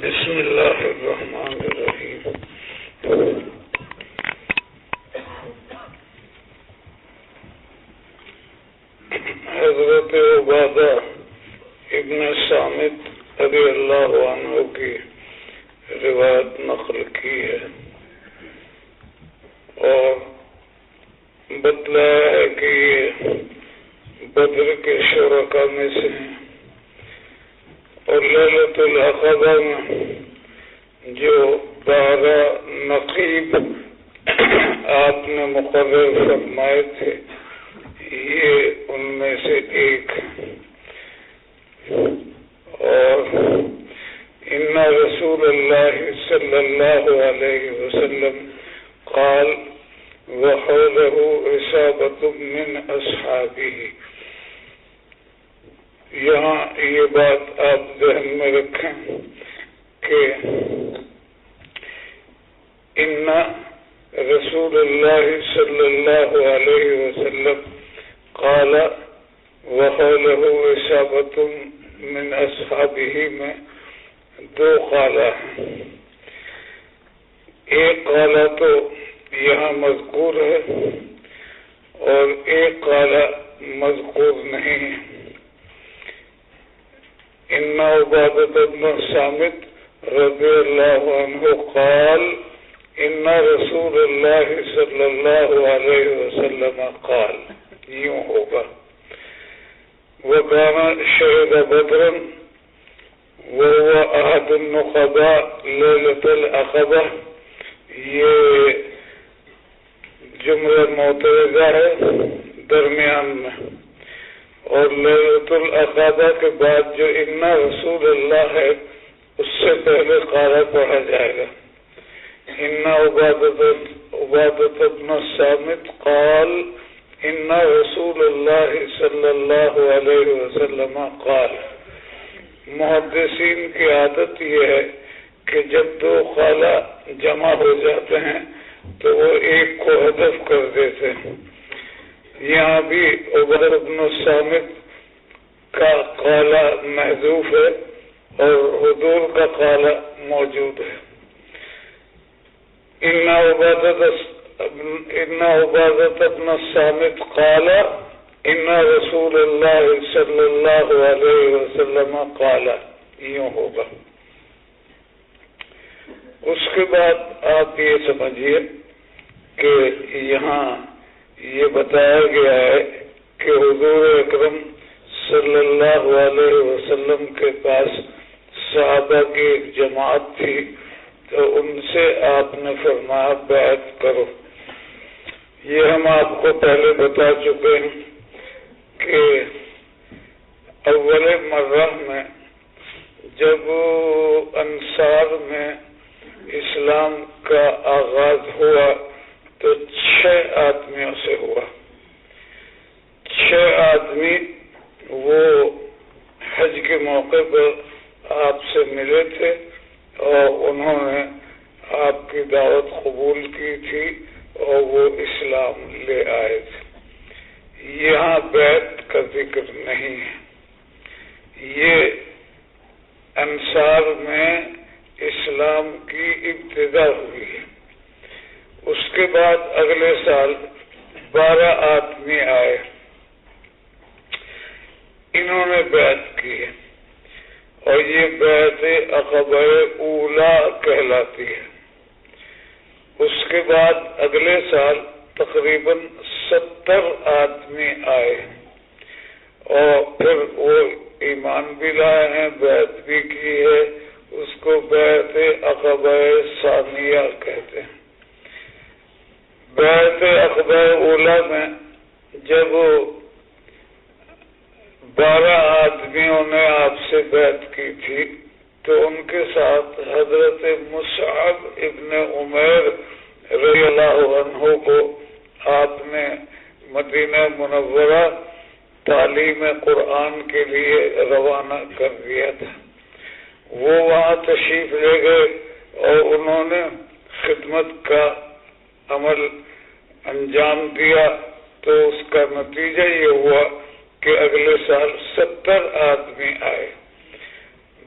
بسم اللہ الرحمن الرحیم۔ حضرت عبادہ ابن صامت رضی اللہ عنہ کی روایت نقل کی ہے اور بتلایا ہے کہ یہ بدر کے شرکاء میں سے ہیں اور لیلۃ العقبہ میں جو 12 نقیب آپ نے مقرر فرمائے تھے یہ ان میں سے ایک ہے۔ اور ان رسول اللہ صلی اللہ علیہ وسلم قال وحوله عصابۃ من اصحابہ۔ یہاں یہ بات آپ ذہن میں رکھیں کہ ان رسول اللہ صلی اللہ علیہ وسلم قال وحوله عصابۃ من اصحابہ میں 2 قالا ہیں۔ ایک قالا تو یہاں مذکور ہے اور ایک قالا مذکور نہیں ہے۔ ان عبادۃ بن صامت رضی اللہ عنہ قال ان رسول اللہ صلی اللہ علیہ وسلم قال، یوں ہوگا وکان شہد بدرا وهو احد النقباء لیلۃ العقبہ۔ یہ جملہ معترضہ ہے درمیان میں، اور لیلۃ العقبہ کے بعد جو ان رسول اللہ ہے اس سے پہلے قارہ پڑھا جائے گا۔ ان عبادۃ بن صامت قال ان رسول اللہ صلی اللہ علیہ وسلم قال۔ محدثین کی عادت یہ ہے کہ جب 2 قالا جمع ہو جاتے ہیں تو وہ ایک کو حذف کر دیتے ہیں۔ یہاں بھی عبادہ بن صامت کا قالا محذوف ہے اور حضور کا قالا موجود ہے۔ ان عبادہ بن صامت قال ان رسول اللہ صلی اللہ علیہ وسلم قال، یوں ہوگا۔ اس کے بعد آپ یہ سمجھیے کہ یہاں یہ بتایا گیا ہے کہ حضور اکرم صلی اللہ علیہ وسلم کے پاس صحابہ کی ایک جماعت تھی تو ان سے آپ نے فرمایا بیعت کرو۔ یہ ہم آپ کو پہلے بتا چکے ہیں کہ اول مرہ میں جب انصار میں اسلام کا آغاز ہوا تو 6 آدمیوں سے ہوا۔ 6 آدمی وہ حج کے موقع پر آپ سے ملے تھے اور انہوں نے آپ کی دعوت قبول کی تھی اور وہ اسلام لے آئے تھے۔ یہاں بیعت کا ذکر نہیں ہے۔ یہ انصار میں اسلام کی ابتدا ہوئی ہے۔ اس کے بعد اگلے سال 12 آدمی آئے، انہوں نے بیعت کی ہے اور یہ بیعت عقبہ اولا کہلاتی ہے۔ اس کے بعد اگلے سال تقریباً 70 آدمی آئے اور پھر وہ ایمان بھی لائے ہیں، بیعت بھی کی ہے۔ اس کو بیعت عقبہ ثانیہ کہتے ہیں۔ بیعت عقبہ اولا میں جب 12 آدمیوں نے آپ سے بیعت کی تھی تو ان کے ساتھ حضرت مصعب ابن عمیر رضی اللہ عنہ کو آپ نے مدینہ منورہ تعلیم قرآن کے لیے روانہ کر دیا تھا۔ وہ وہاں تشریف لے گئے اور انہوں نے خدمت کا عمل انجام دیا تو اس کا نتیجہ یہ ہوا کہ اگلے سال 70 آدمی آئے۔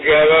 11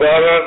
12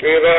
13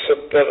70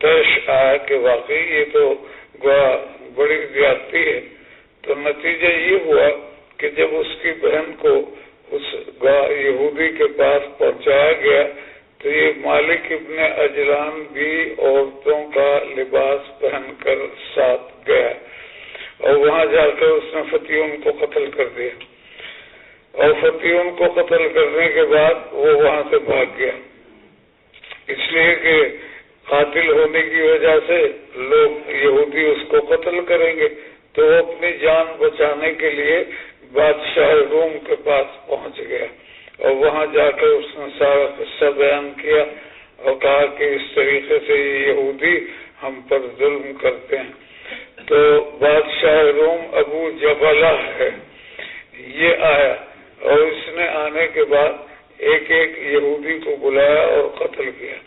پیش آیا کہ واقعی یہ تو بڑی زیادتی ہے، تو نتیجہ یہ ہوا کہ جب اس کی بہن کو اس یہودی کے پاس پہنچایا گیا تو یہ مالک ابن اجلان بھی عورتوں کا لباس پہن کر ساتھ گیا، اور وہاں جا کر اس نے فتیون کو قتل کر دیا، اور فتیون کو قتل کرنے کے بعد وہ وہاں سے بھاگ گیا، اس لیے کہ قاتل ہونے کی وجہ سے لوگ یہودی اس کو قتل کریں گے، تو وہ اپنی جان بچانے کے لیے بادشاہ روم کے پاس پہنچ گیا، اور وہاں جا کر اس نے سارا قصہ بیان کیا اور کہا کہ اس طریقے سے یہ یہودی ہم پر ظلم کرتے ہیں۔ تو بادشاہ روم ابو جبلہ ہے، یہ آیا اور اس نے آنے کے بعد ایک ایک یہودی کو بلایا اور قتل کیا،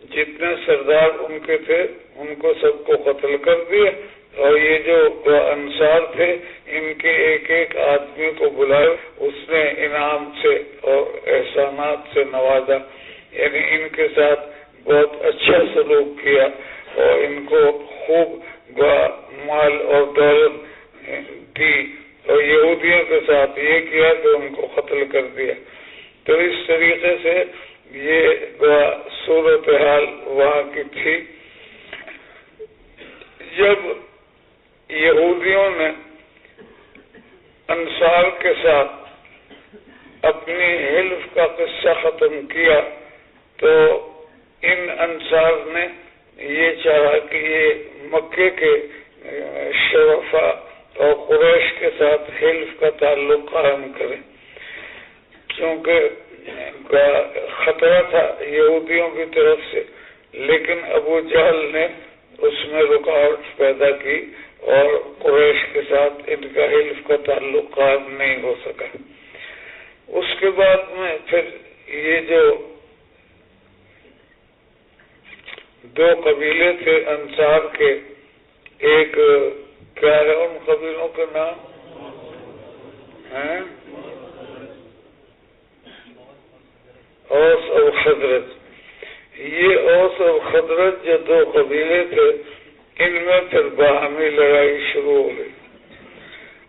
جتنے سردار ان کے تھے ان کو سب کو قتل کر دیا، اور یہ جو انصار تھے ان کے ایک ایک آدمی کو بلائے، اس نے انعام سے اور احسانات سے نوازا، یعنی ان کے ساتھ بہت اچھا سلوک کیا اور ان کو خوب مال اور دولت دی، اور یہودیوں کے ساتھ یہ کیا کہ ان کو قتل کر دیا۔ تو اس طریقے سے یہ صورتحال وہاں کی تھی۔ جب یہودیوں نے انصار کے ساتھ اپنی حلف کا قصہ ختم کیا تو ان انصار نے یہ چاہا کہ یہ مکے کے شرفاء اور قریش کے ساتھ حلف کا تعلق قائم کریں، کیونکہ خطرہ تھا یہودیوں کی طرف سے، لیکن ابو جہل نے اس میں رکاوٹ پیدا کی اور قریش کے ساتھ ان کا حلف کا تعلق قائم نہیں ہو سکا۔ اس کے بعد میں پھر یہ جو دو قبیلے تھے انصار کے، ایک کیا ہے ان قبیلوں کے نام ہیں؟ اوس اور خزرج۔ یہ اوس اور خزرج جو دو قبیلے تھے ان میں پھر باہمی لڑائی شروع ہو گئی،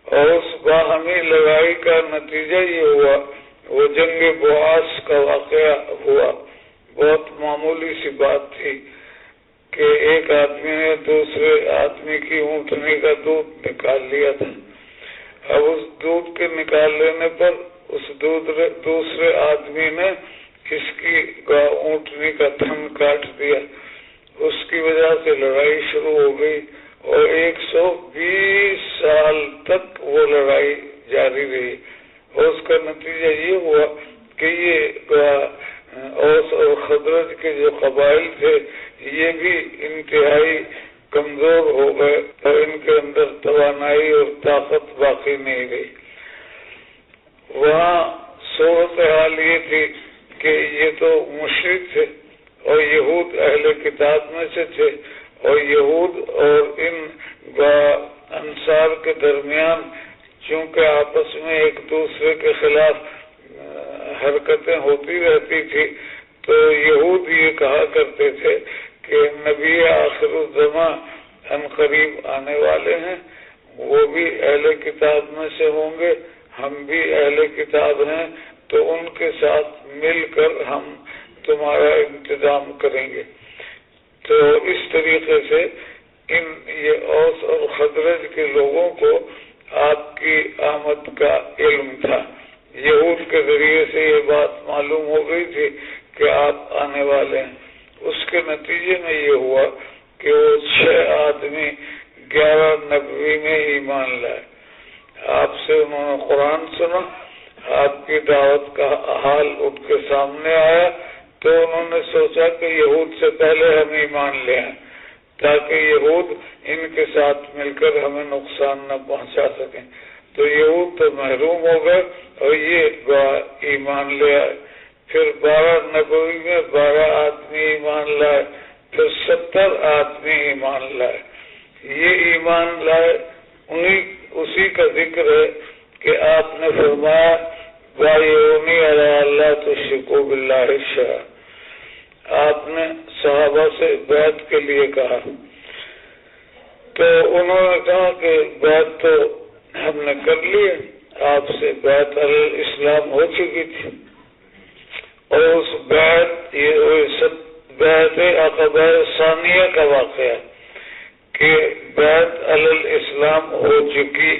اور اس باہمی لڑائی کا نتیجہ یہ ہوا، وہ جنگ بواس کا واقعہ ہوا۔ بہت معمولی سی بات تھی کہ ایک آدمی نے دوسرے آدمی کی اونٹنی کا دودھ نکال لیا تھا، اب اس دودھ کے نکال لینے پر اس دوسرے آدمی نے اس کی اونٹنی کا تھن کاٹ دیا، اس کی وجہ سے لڑائی شروع ہو گئی، اور 120 سال تک وہ لڑائی جاری رہی، اور اس کا نتیجہ یہ ہوا کہ یہ اوس اور خزرج کے جو قبائل تھے یہ بھی انتہائی کمزور ہو گئے، اور ان کے اندر توانائی اور طاقت باقی نہیں رہی۔ وہاں صورتحال یہ تھی کہ یہ تو مشرک تھے اور یہود اہل کتاب میں سے تھے، اور یہود اور ان انصار کے درمیان چونکہ آپس میں ایک دوسرے کے خلاف حرکتیں ہوتی رہتی تھی، تو یہود یہ کہا کرتے تھے کہ نبی آخر الزماں ہم قریب آنے والے ہیں، وہ بھی اہل کتاب میں سے ہوں گے، ہم بھی اہل کتاب ہیں، تو ان کے ساتھ مل کر ہم تمہارا انتظام کریں گے۔ تو اس طریقے سے یہ اوس اور خزرج کے لوگوں کو آپ کی آمد کا علم تھا، یہود کے ذریعے سے یہ بات معلوم ہو گئی تھی کہ آپ آنے والے ہیں۔ اس کے نتیجے میں یہ ہوا کہ وہ 6 آدمی 11 نبوی میں ایمان لائے، آپ سے انہوں نے قرآن سنا، آپ کی دعوت کا حال ان کے سامنے آیا، تو انہوں نے سوچا کہ یہود سے پہلے ہم ایمان لے آئیں تاکہ یہود ان کے ساتھ مل کر ہمیں نقصان نہ پہنچا سکیں۔ تو یہود تو محروم ہو گئے اور یہ ایمان لے آئے۔ پھر 12 نبوی میں 12 آدمی ایمان لائے، پھر 70 آدمی ایمان لائے۔ یہ ایمان لائے اسی کا ذکر ہے کہ آپ نے فرمایا وَيُونِي عَلَىٰ اللَّهِ تُشْرِكُوا بِاللَّهِ شَيْئًا، آپ نے صحابہ سے بیعت کے لیے کہا تو انہوں نے کہا کہ بیعت تو ہم نے کر لی ہے، آپ سے بیعت علی الاسلام ہو چکی تھی، اور اس بیعت بیعت عقبہ ثانیہ کا واقعہ کہ بیعت علی الاسلام ہو چکی،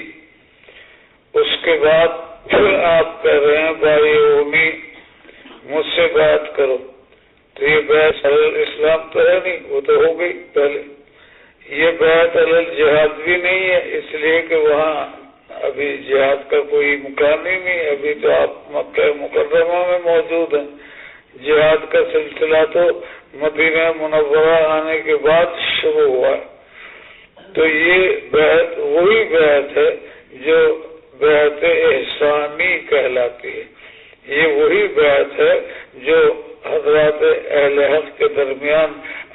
اس کے بعد پھر آپ کہہ رہے ہیں بایعونی، مجھ سے بیعت کرو، تو یہ بیعت علی الاسلام تو ہے نہیں، وہ تو ہو گئی پہلے۔ یہ بیعت علی الجہاد بھی نہیں ہے، اس لیے کہ وہاں ابھی جہاد کا کوئی مقام ہی نہیں، ابھی تو آپ مکہ مکرمہ میں موجود ہیں، جہاد کا سلسلہ تو مدینہ منورہ آنے کے بعد شروع ہوا ہے۔ تو یہ بیعت وہی بیعت ہے جو بیعت احسانی کہلاتی ہے، یہ وہی بیعت ہے جو حضرات اہل حق کے درمیان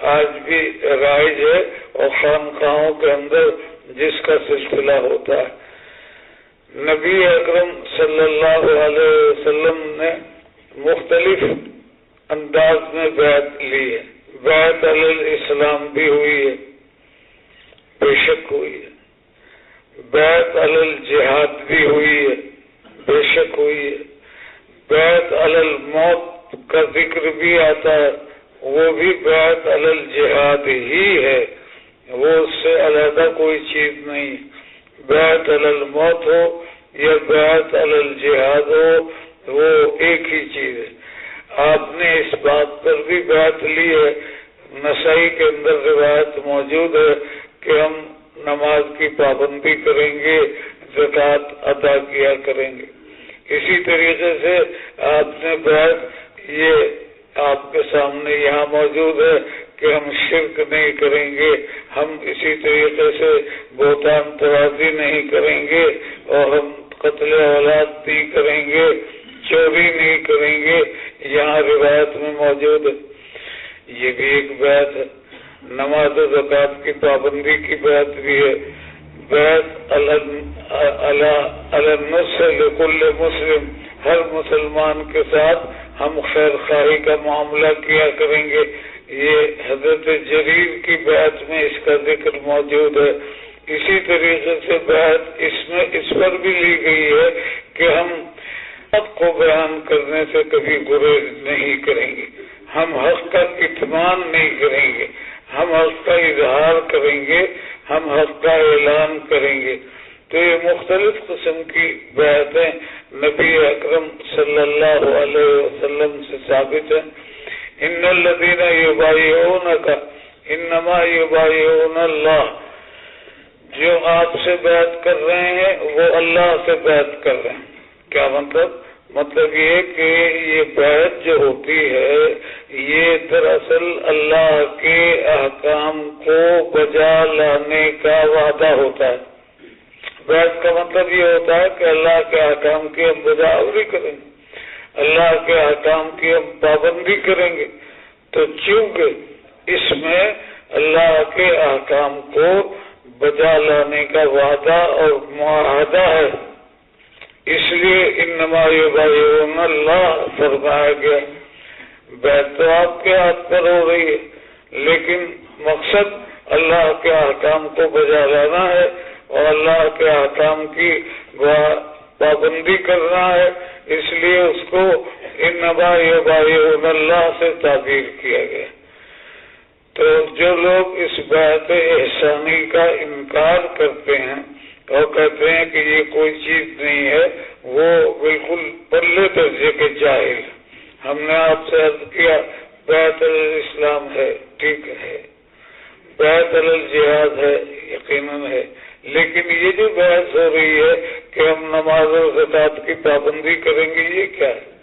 آج بھی رائج ہے اور خانقاہوں کے اندر جس کا سلسلہ ہوتا ہے۔ نبی اکرم صلی اللہ علیہ وسلم نے مختلف انداز میں بیعت لی ہے، بیعت علی الاسلام بھی ہوئی ہے، بے شک ہوئی ہے، بیعت علی الجہاد بھی ہوئی ہے، بے شک ہوئی ہے، بیعت علی الموت کا ذکر بھی آتا ہے، وہ بھی بیعت علی الجہاد ہی ہے، وہ اس سے علیحدہ کوئی چیز نہیں۔ بیعت علی الموت ہو یا بیعت علی الجہاد ہو، وہ ایک ہی چیز ہے۔ آپ نے اس بات پر بھی بیعت لی ہے، نسائی کے اندر روایت موجود ہے کہ ہم نماز کی پابندی کریں گے، زکوٰۃ ادا کیا کریں گے۔ اسی طریقے سے آپ نے بیعت، یہ آپ کے سامنے یہاں موجود ہے کہ ہم شرک نہیں کریں گے، ہم اسی طریقے سے بہتان ترازی نہیں کریں گے، اور ہم قتل اولاد نہیں کریں گے، چوری نہیں کریں گے، یہاں روایت میں موجود ہے۔ یہ بھی ایک بیعت ہے۔ نماز و زکوٰۃ کی پابندی کی بیعت بھی ہے۔ بیعت علی النصح لکل مسلم، ہر مسلمان کے ساتھ ہم خیر خواہی کا معاملہ کیا کریں گے، یہ حضرت جریر کی بیعت میں اس کا ذکر موجود ہے۔ اسی طریقے سے بیعت اس پر بھی لی گئی ہے کہ ہم حق کو بیان کرنے سے کبھی گریز نہیں کریں گے، ہم حق کا کتمان نہیں کریں گے، ہم حق کا اظہار کریں گے، ہم حق کا اعلان کریں گے۔ تو یہ مختلف قسم کی بیعتیں نبی اکرم صلی اللہ علیہ وسلم سے ثابت ہیں۔ ان الذین یبایعونک انما یبایعون اللہ، جو آپ سے بیعت کر رہے ہیں وہ اللہ سے بیعت کر رہے ہیں۔ کیا مطلب یہ کہ یہ بیعت جو ہوتی ہے یہ دراصل اللہ کے احکام کو بجا لانے کا وعدہ ہوتا ہے۔ بیعت کا مطلب یہ ہوتا ہے کہ اللہ کے احکام کی ہم بجا آوری کریں گے، اللہ کے احکام کی ہم پابندی کریں گے۔ تو چونکہ اس میں اللہ کے احکام کو بجا لانے کا وعدہ اور معاہدہ ہے، اس لیے انما یبایعون اللہ فرمایا گیا۔ بیعت تو آپ کے ہاتھ پر ہو رہی ہے، لیکن مقصد اللہ کے احکام کو بجا لانا ہے اور اللہ کے احکام کی پابندی کرنا ہے، اس لیے اس کو انما یبایعون اللہ سے تعبیر کیا گیا۔ تو جو لوگ اس بیعت احسانی کا انکار کرتے ہیں اور کہتے ہیں کہ یہ کوئی چیز نہیں ہے، وہ بالکل پرلے درجے کے جاہل۔ ہم نے آپ سے عرض کیا بیعت علی الاسلام ہے، ٹھیک ہے، بیعت علی الجہاد ہے، یقیناً ہے، لیکن یہ جو بحث ہو رہی ہے کہ ہم نماز اور زکوٰۃ کی پابندی کریں گے، یہ کیا ہے؟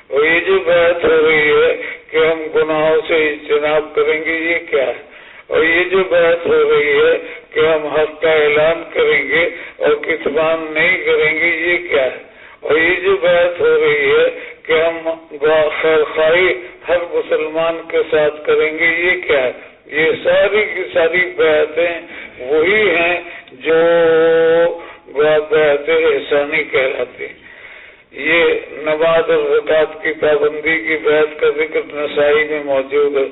اور یہ جو بحث ہو رہی ہے کہ ہم گناہوں سے اجتناب کریں گے، یہ کیا ہے؟ اور یہ جو بحث ہو رہی ہے کہ ہم حق کا اعلان کریں گے اور کتمان نہیں کریں گے، یہ کیا ہے؟ اور یہ جو بحث ہو رہی ہے کہ ہم خیر خواہی ہر مسلمان کے ساتھ کریں گے، یہ کیا ہے؟ یہ ساری کی ساری بحثیں وہی ہیں جو بیعت احسانی کہلاتی ہیں۔ یہ نماز اور زکوٰۃ کی پابندی کی بیعت کا ذکر نسائی میں موجود ہے۔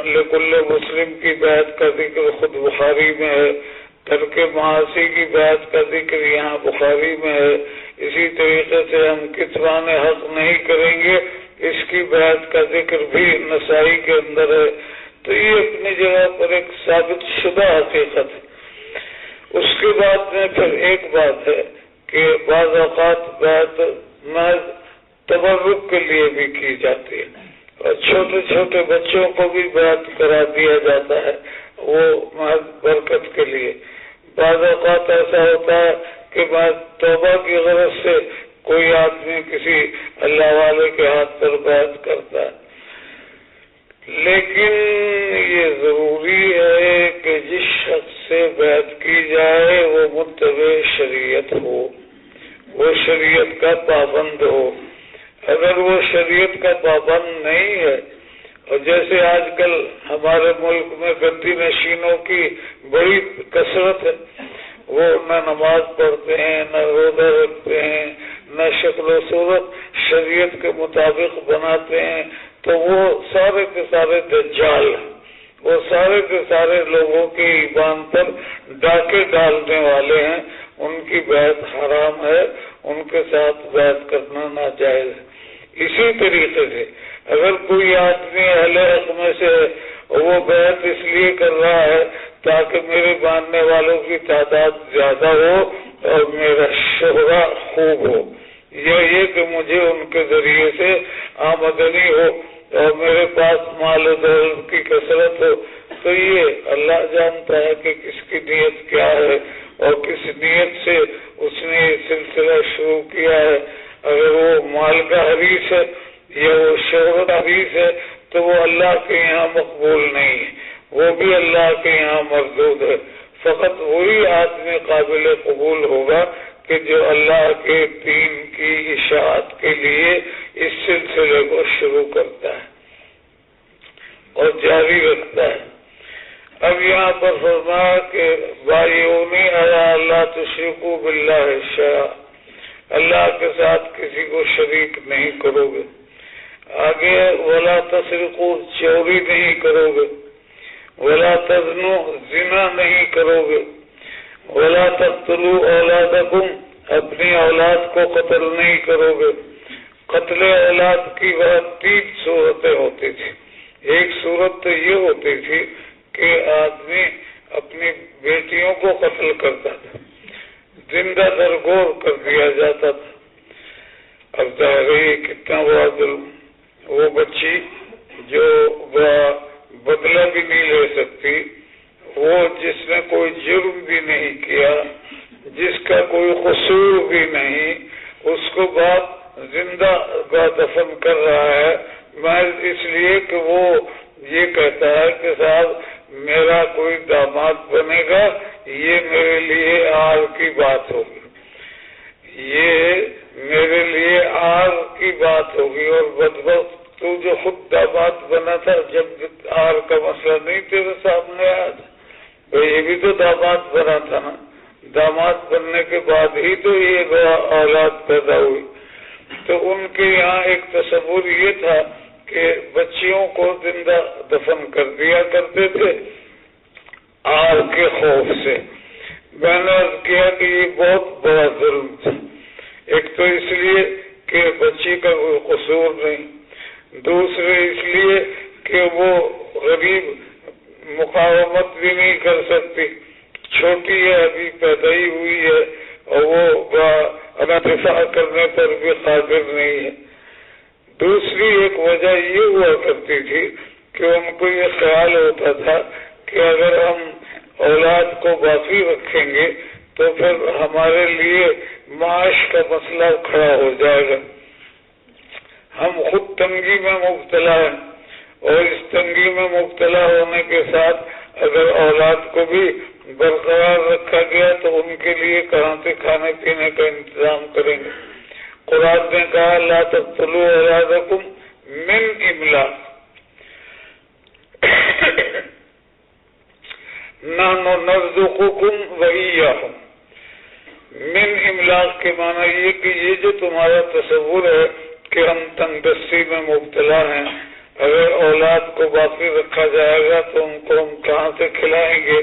لکل مسلم کی بیعت کا ذکر خود بخاری میں ہے۔ ترک معاصی کی بیعت کا ذکر یہاں بخاری میں ہے۔ اسی طریقے سے ہم کتمان حق نہیں کریں گے، اس کی بیعت کا ذکر بھی نسائی کے اندر ہے۔ تو یہ اپنی جگہ پر ایک ثابت شدہ حقیقت ہے۔ اس کے بعد میں پھر ایک بات ہے کہ بعض اوقات بیعت محض تبرک کے لیے بھی کی جاتی ہے، اور چھوٹے چھوٹے بچوں کو بھی بیعت کرا دیا جاتا ہے، وہ محض برکت کے لیے۔ بعض اوقات ایسا ہوتا ہے کہ بعض توبہ کی غرض سے کوئی آدمی کسی اللہ والے کے ہاتھ پر بیعت کرتا ہے، لیکن یہ ضروری ہے کہ جس شخص سے بیعت کی جائے وہ متبع شریعت ہو، وہ شریعت کا پابند ہو۔ اگر وہ شریعت کا پابند نہیں ہے، اور جیسے آج کل ہمارے ملک میں گدی نشینوں کی بڑی کثرت ہے، وہ نہ نماز پڑھتے ہیں، نہ روزہ رکھتے ہیں، نہ شکل و صورت شریعت کے مطابق بناتے ہیں، تو وہ سارے کے سارے دجال ہیں، وہ سارے کے سارے لوگوں کے ایمان پر ڈاکے ڈالنے والے ہیں۔ ان کی بیعت حرام ہے، ان کے ساتھ بیعت کرنا ناجائز ہے۔ اسی طریقے سے اگر کوئی آدمی اہل حق میں سے وہ بیعت اس لیے کر رہا ہے تاکہ میرے ماننے والوں کی تعداد زیادہ ہو اور میرا شہرہ خوب ہو، یا یہ کہ مجھے ان کے ذریعے سے آمدنی ہو اور میرے پاس مال و دولت کی کثرت ہو، تو یہ اللہ جانتا ہے کہ کس کی نیت کیا ہے اور کس نیت سے اس نے یہ سلسلہ شروع کیا ہے۔ اگر وہ مال کا حریص ہے یا وہ شہرت حریص ہے تو وہ اللہ کے یہاں مقبول نہیں ہے، وہ بھی اللہ کے یہاں مردود ہے۔ فقط وہی آدمی قابل قبول ہوگا کہ جو اللہ کے دین کی اشاعت کے لیے اس سلسلے کو شروع کرتا ہے اور جاری رکھتا ہے۔ اب یہاں پر فرمایا کہ بایونی اللہ تشرکوا باللہ شیئا، اللہ کے ساتھ کسی کو شریک نہیں کرو گے۔ آگے ولا تسرقوا، چوری نہیں کرو گے، ولا تزنوا، زنا نہیں کرو گے، ولا تقتلوا اولادکم، اپنی اولاد کو قتل نہیں کرو گے۔ قتل اولاد کی بہت 3 صورتیں ہوتی تھی۔ ایک صورت تو یہ ہوتی تھی کہ آدمی اپنی بیٹیوں کو قتل کرتا تھا، زندہ درگور کر دیا جاتا تھا۔ اب ظاہر ہے کتنا بڑا ظلم، وہ بچی جو بدلہ بھی نہیں لے سکتی، وہ جس نے کوئی جرم بھی نہیں کیا، جس کا کوئی قصور بھی نہیں، اس کو باپ زندہ دفن کر رہا ہے محض اس لیے کہ وہ یہ کہتا ہے کہ صاحب میرا کوئی داماد بنے گا، یہ میرے لیے آر کی بات ہوگی، یہ میرے لیے آر کی بات ہوگی۔ اور بدبخت تو جو خود داماد بنا تھا، جب آر کا مسئلہ نہیں تیرے سامنے آیا تھا، یہ بھی تو داماد بنا تھا نا، داماد بننے کے بعد ہی تو یہ اولاد پیدا ہوئی۔ تو ان کے یہاں ایک تصور یہ تھا کہ بچیوں کو زندہ دفن کر دیا کرتے تھے آگ کے خوف سے۔ میں نے عرض کیا کہ یہ بہت بڑا ظلم تھا، ایک تو اس لیے کہ بچی کا کوئی قصور نہیں، دوسرے اس لیے کہ وہ غریب مقاومت بھی نہیں کر سکتی، چھوٹی ہے، ابھی پیدا ہی ہوئی ہے، اور وہ دفاع کرنے پر بھی قادر نہیں ہے۔ دوسری ایک وجہ یہ ہوا کرتی تھی کہ ان کو یہ خیال ہوتا تھا کہ اگر ہم اولاد کو باقی رکھیں گے تو پھر ہمارے لیے معاش کا مسئلہ کھڑا ہو جائے گا، ہم خود تنگی میں مبتلا ہیں، اور اس تنگی میں مبتلا ہونے کے ساتھ اگر اولاد کو بھی برقرار رکھا گیا تو ان کے لیے کہاں سے کھانے پینے کا انتظام کریں گے۔ قرآن نے کہا لا تقتلوا اولادکم من املاق، نحن نرزقکم وإیاہم، من املاق کے معنی یہ کہ یہ جو تمہارا تصور ہے کہ ہم تنگ دستی میں مبتلا ہیں، اگر اولاد کو باقی رکھا جائے گا تو ان کو ہم کہاں سے کھلائیں گے،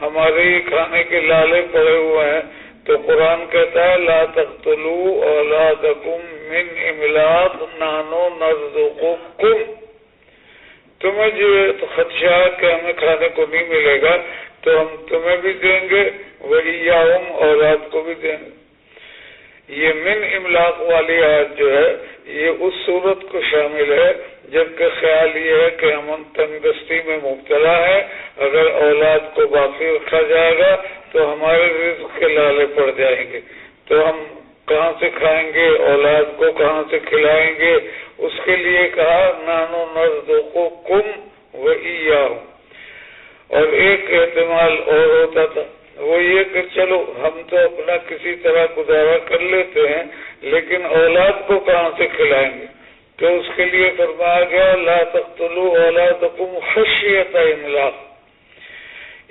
ہمارے ہی کھانے کے لالے پڑے ہوئے ہیں۔ تو قرآن کہتا ہے لا تقتلوا اولادکم من املاق نحن نرزقکم، تمہیں جو خدشہ ہے کہ ہمیں کھانے کو نہیں ملے گا تو ہم تمہیں بھی دیں گے، وَإِيَّاهُمْ اولاد کو بھی دیں گے۔ یہ من املاق والی آیت جو ہے یہ اس صورت کو شامل ہے جبکہ خیال یہ ہے کہ ہم تنگ دستی میں مبتلا ہے، اگر اولاد کو باقی رکھا جائے گا تو ہمارے رزق کے لالے پڑ جائیں گے، تو ہم کہاں سے کھائیں گے، اولاد کو کہاں سے کھلائیں گے۔ اس کے لیے کہا نحن نرزقکم وإیاہم۔ اور ایک احتمال اور ہوتا تھا، وہ یہ کہ چلو ہم تو اپنا کسی طرح گزارا کر لیتے ہیں لیکن اولاد کو کہاں سے کھلائیں گے، تو اس کے لیے فرمایا گیا لا تقتلوا اولادکم خشیۃ املاق۔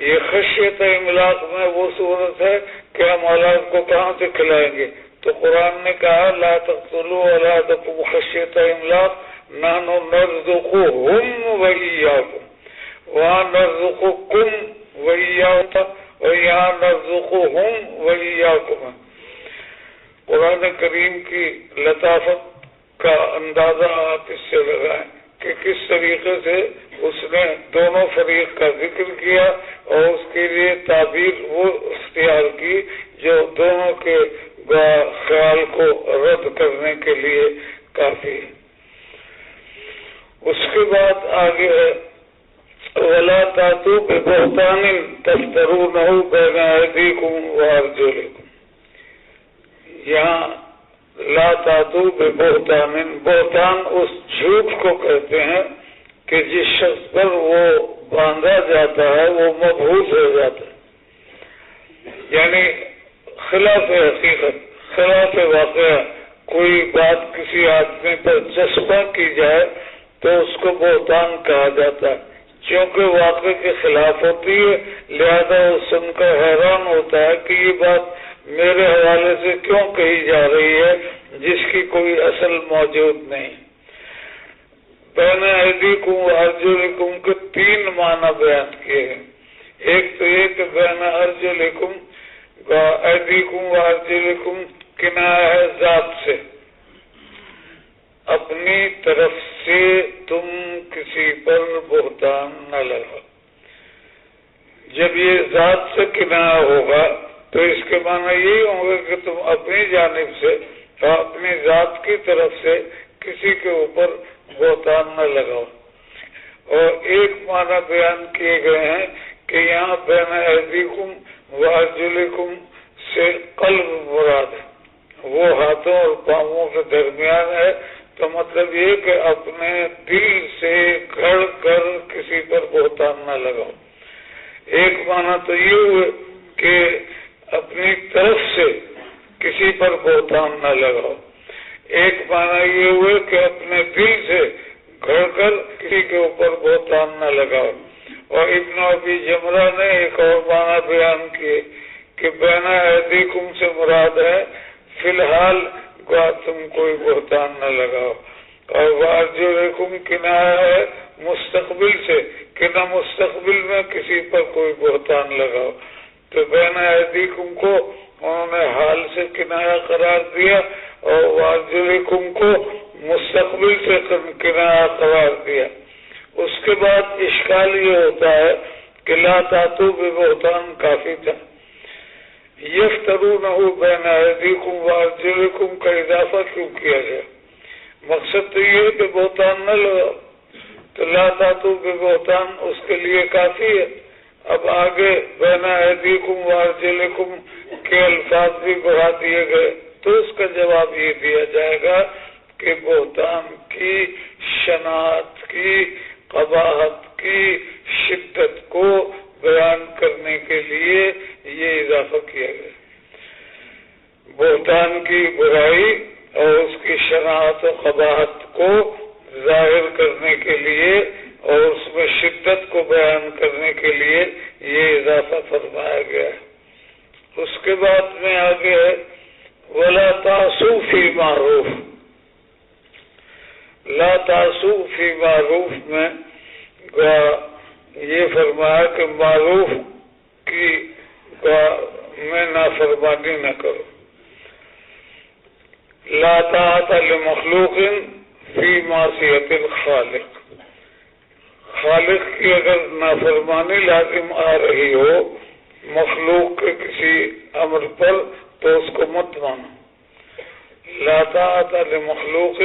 یہ خشیۃ املاق میں وہ صورت ہے کہ ہم اولاد کو کہاں سے کھلائیں گے، تو قرآن نے کہا لا تقتلوا اولادکم خشیۃ املاق نحن نرزقهم وإیاکم، وہاں نرزقکم وإیاہم تھا اور یہاں نرزقهم وإیاکم۔ قرآن کریم کی لطافت کا اندازہ آپ اس سے لگائیں کہ کس طریقے سے اس نے دونوں فریق کا ذکر کیا اور اس کے لیے تعبیر وہ اختیار کی جو دونوں کے خیال کو رد کرنے کے لیے کافی ہے۔ اس کے بعد آگے ہے وَلَا تَأْتُوا بِبُهْتَانٍ تَفْتَرُونَهُ بَيْنَ أَيْدِيكُمْ وَأَرْجُلِكُمْ۔ یہاں لا تَأْتُوا بِبُهْتَانٍ، بہتان اس جھوٹ کو کہتے ہیں کہ جس شخص پر وہ باندھا جاتا ہے وہ مبہوت ہو جاتا ہے، یعنی خلاف حقیقت، خلاف واقعہ کوئی بات کسی آدمی پر چسپاں کی جائے تو اس کو بہتان کہا جاتا ہے، چونکہ واقعے کے خلاف ہوتی ہے لہذا وہ سن کر حیران ہوتا ہے کہ یہ بات میرے حوالے سے کیوں کہی جا رہی ہے جس کی کوئی اصل موجود نہیں۔ بین ایدیکم وارجلکم کے تین معنی بیان کیے ہیں، ایک تو یہ کہ بین ارجلکم ایدیکم وارجلکم کنایہ ہے ذات سے، اپنی طرف سے تم کسی پر بہتان نہ لگاؤ۔ جب یہ ذات سے کنایہ ہوگا تو اس کے معنی یہی ہوں گے کہ تم اپنی جانب سے اور اپنی ذات کی طرف سے کسی کے اوپر بہتان نہ لگاؤ۔ اور ایک معنی بیان کیے گئے ہیں کہ یہاں بین ایدیکم وارجلکم سے قلب مراد ہے، وہ ہاتھوں اور پاؤں کے درمیان ہے، تو مطلب یہ کہ اپنے دل سے گھڑ کر کسی پر بہتان نہ لگاؤ۔ ایک معنی تو یہ ہوئے کہ اپنی طرف سے کسی پر بہتان نہ لگاؤ، ایک معنی یہ ہوئے کہ اپنے دل سے گھڑ کر کسی کے اوپر بہتان نہ لگاؤ۔ اور ابن ابی جمرہ نے ایک اور معنی بیان کیے کہ بین ایدیکم سے مراد ہے فی الحال تم کوئی بہتان نہ لگاؤ، اور وارجلکم کنایہ ہے مستقبل سے کہ نہ مستقبل میں کسی پر کوئی بہتان لگاؤ۔ تو بین ایدیکم کو انہوں نے حال سے کنایہ قرار دیا اور وارجلکم کو مستقبل سے کنایہ قرار دیا۔ اس کے بعد اشکال یہ ہوتا ہے کہ لا تأتوا ببہتان کافی تھا، یفترونہ بین ایدیکم وارجلکم کا اضافہ کیوں کیا گیا؟ مقصد تو یہ ہے کہ بہتان نہ لگاؤ، تو لا تأتوا ببہتان اس کے لیے کافی ہے۔ اب آگے بین ایدیکم وارجلکم کے الفاظ بھی بڑھا دیے گئے تو اس کا جواب یہ دیا جائے گا کہ بہتان کی شناعت کی قباحت کی شدت کو بیان کرنے کے لیے یہ اضافہ کیا گیا۔ بہتان کی برائی اور اس کی شناعت و قباحت کو ظاہر کرنے کے لیے اور اس میں شدت کو بیان کرنے کے لیے یہ اضافہ فرمایا گیا ہے۔ اس کے بعد میں آگے ہے یہ فرمایا کہ معروف کی میں نافرمانی نہ کرو. لا طاعت لمخلوق فی معصیت الخالق. خالق کی اگر نافرمانی لازم آ رہی ہو مخلوق کے کسی امر پر تو اس کو مت مانو. لا طاعت لمخلوق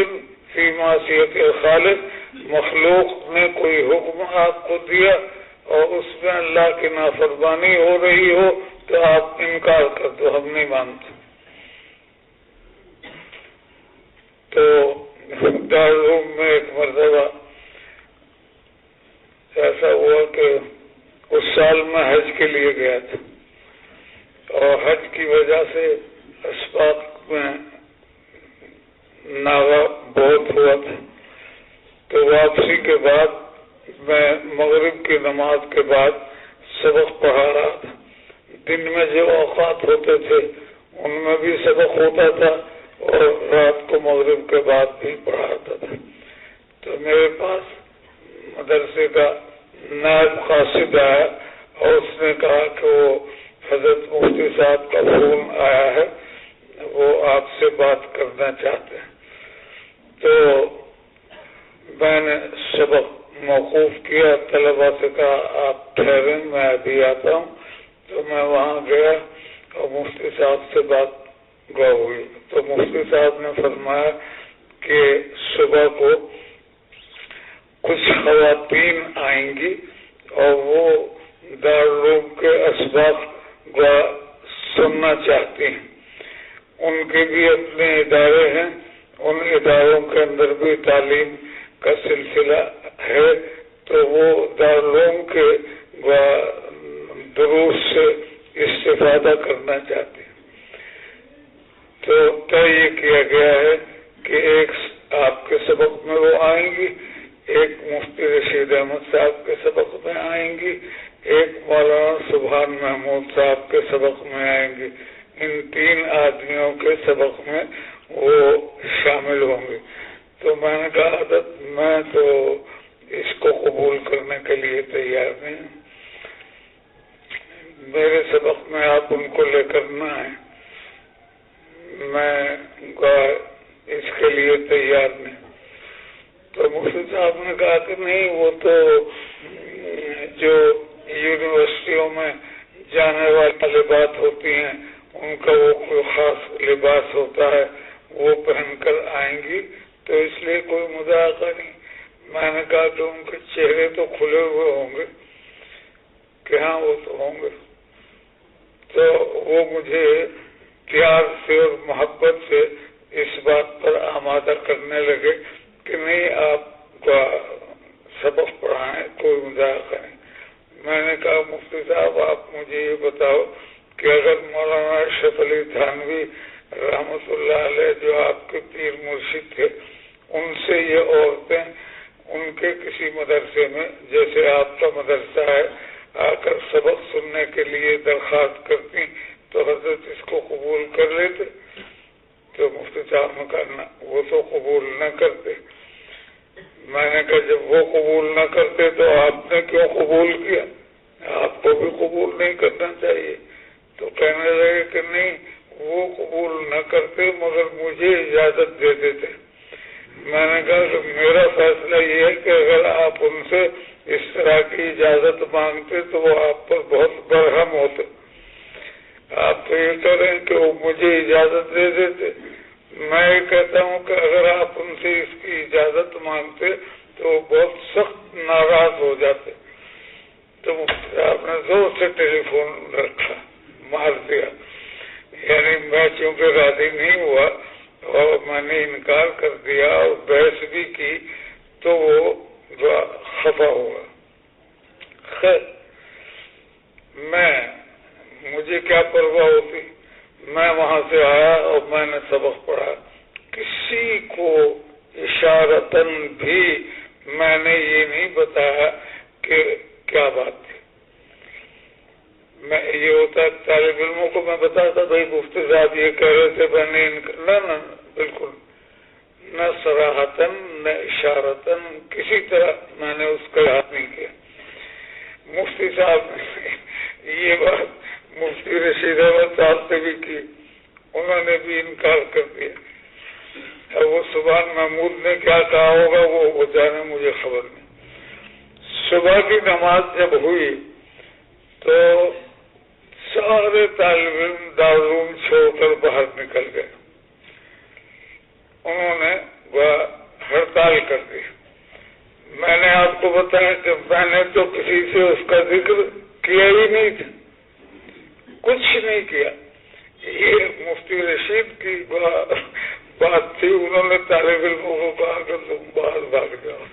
فی معصیت الخالق. مخلوق نے کوئی حکم آپ کو دیا اور اس میں اللہ کی نافرمانی ہو رہی ہو تو آپ انکار کر دو، ہم نہیں مانتے. تو دارالعلوم میں ایک مرتبہ ایسا ہوا کہ اس سال میں حج کے لیے گیا تھا اور حج کی وجہ سے اسباق میں ناغہ بہت ہوا تھا. تو واپسی کے بعد میں مغرب کی نماز کے بعد سبق پڑھا رہا تھا. دن میں جو اوقات ہوتے تھے ان میں بھی سبق ہوتا تھا اور رات کو مغرب کے بعد بھی پڑھاتا تھا. تو میرے پاس مدرسے کا نائب قاصد آیا اور اس نے کہا کہ وہ حضرت مفتی صاحب کا فون آیا ہے، وہ آپ سے بات کرنا چاہتے ہیں. تو میں نے سبق موقوف کیا، طلبا سے کہا آپ ٹھہریں میں ابھی آتا ہوں. تو میں وہاں گیا اور مفتی صاحب سے بات ہوئی. تو مفتی صاحب نے فرمایا کہ صبح کو کچھ خواتین آئیں گی اور وہ دارالعلوم کے اسباق سننا چاہتی ہیں. ان کے بھی اپنے ادارے ہیں، ان اداروں کے اندر بھی تعلیم کا سلسلہ ہے. تو وہ دارالعلوم کے دروس سے استفادہ کرنا چاہتے ہیں. تو طے یہ کیا گیا ہے کہ ایک آپ کے سبق میں وہ آئیں گی، ایک مفتی رشید احمد صاحب کے سبق میں آئیں گی، ایک مولانا سبحان محمود صاحب کے سبق میں آئیں گی. ان 3 آدمیوں کے سبق میں وہ شامل ہوں گے. تو میں نے کہا حضرت میں تو اس کو قبول کرنے کے لیے تیار نہیں ہوں، میرے سبق میں آپ ان کو لے کر نہ آئیں، میں اس کے لیے تیار نہیں. تو مفتی صاحب نے کہا کہ نہیں، وہ تو جو یونیورسٹیوں میں جانے والی لباس ہوتی ہیں ان کا وہ کوئی خاص لباس ہوتا ہے، وہ پہن کر آئیں گی تو اس لیے کوئی مذاکرہ نہیں. میں نے کہا کہ ان کے چہرے تو کھلے ہوئے ہوں گے کہ ہاں وہ تو ہوں گے. تو وہ مجھے پیار سے اور محبت سے اس بات پر آمادہ کرنے لگے کہ نہیں آپ کا سبق پڑھائیں، کوئی مذاکرہ نہیں. میں نے کہا مفتی صاحب آپ مجھے یہ بتاؤ کہ اگر مولانا اشرف علی تھانوی رحمۃ اللہ علیہ جو آپ کے پیر مرشد تھے ان سے یہ عورتیں ان کے کسی مدرسے میں جیسے آپ کا مدرسہ ہے آ کر سبق سننے کے لیے درخواست کرتی تو حضرت اس کو قبول کر لیتے. تو مفتی صاحب نے کہا وہ تو قبول نہ کرتے. میں نے کہا جب وہ قبول نہ کرتے تو آپ نے کیوں قبول کیا؟ آپ کو بھی قبول نہیں کرنا چاہیے. تو کہنے لگے کہ نہیں وہ قبول نہ کرتے مگر مجھے اجازت دے دیتے. میں نے کہا کہ میرا فیصلہ یہ ہے کہ اگر آپ ان سے اس طرح کی اجازت مانگتے تو وہ آپ پر بہت برہم ہوتے. آپ تو یہ کہہ رہے ہیں کہ وہ مجھے اجازت دے دیتے. میں یہ کہتا ہوں کہ اگر آپ ان سے اس کی اجازت مانگتے تو وہ بہت سخت ناراض ہو جاتے. تو آپ نے زور سے ٹیلی فون رکھا، مار دیا. یعنی میں چونکہ راضی نہیں ہوا اور میں نے انکار کر دیا اور بحث بھی کی تو وہ خفا ہوا. خیر مجھے کیا پرواہ ہوتی، میں وہاں سے آیا اور میں نے سبق پڑھا. کسی کو اشارتاً بھی میں نے یہ نہیں بتایا کہ کیا بات تھی. میں یہ ہوتا ہے طالب علموں کو میں بتاتا بھائی مفتی صاحب یہ کہہ رہے تھے، میں نے نہ بالکل نہ صراحتاً نہ اشارتاً کسی طرح میں نے اس کا یاد نہیں کیا. بھی کی، انہوں نے بھی انکار کر دیا۔ اب وہ سبحان محمود نے کیا کہا ہوگا وہ جانے، مجھے خبر نہیں۔ صبح کی نماز جب ہوئی تو سارے طالب علم دارالعلوم چھوڑ کر باہر نکل گئے، انہوں نے ہڑتال کر دی۔ میں نے آپ کو بتایا کہ میں نے تو کسی سے اس کا ذکر کیا ہی نہیں تھا، کچھ نہیں کیا۔ یہ مفتی رشید کی بات تھی، انہوں نے طالب علموں کو کہا کہ تم باہر بھاگ جاؤ،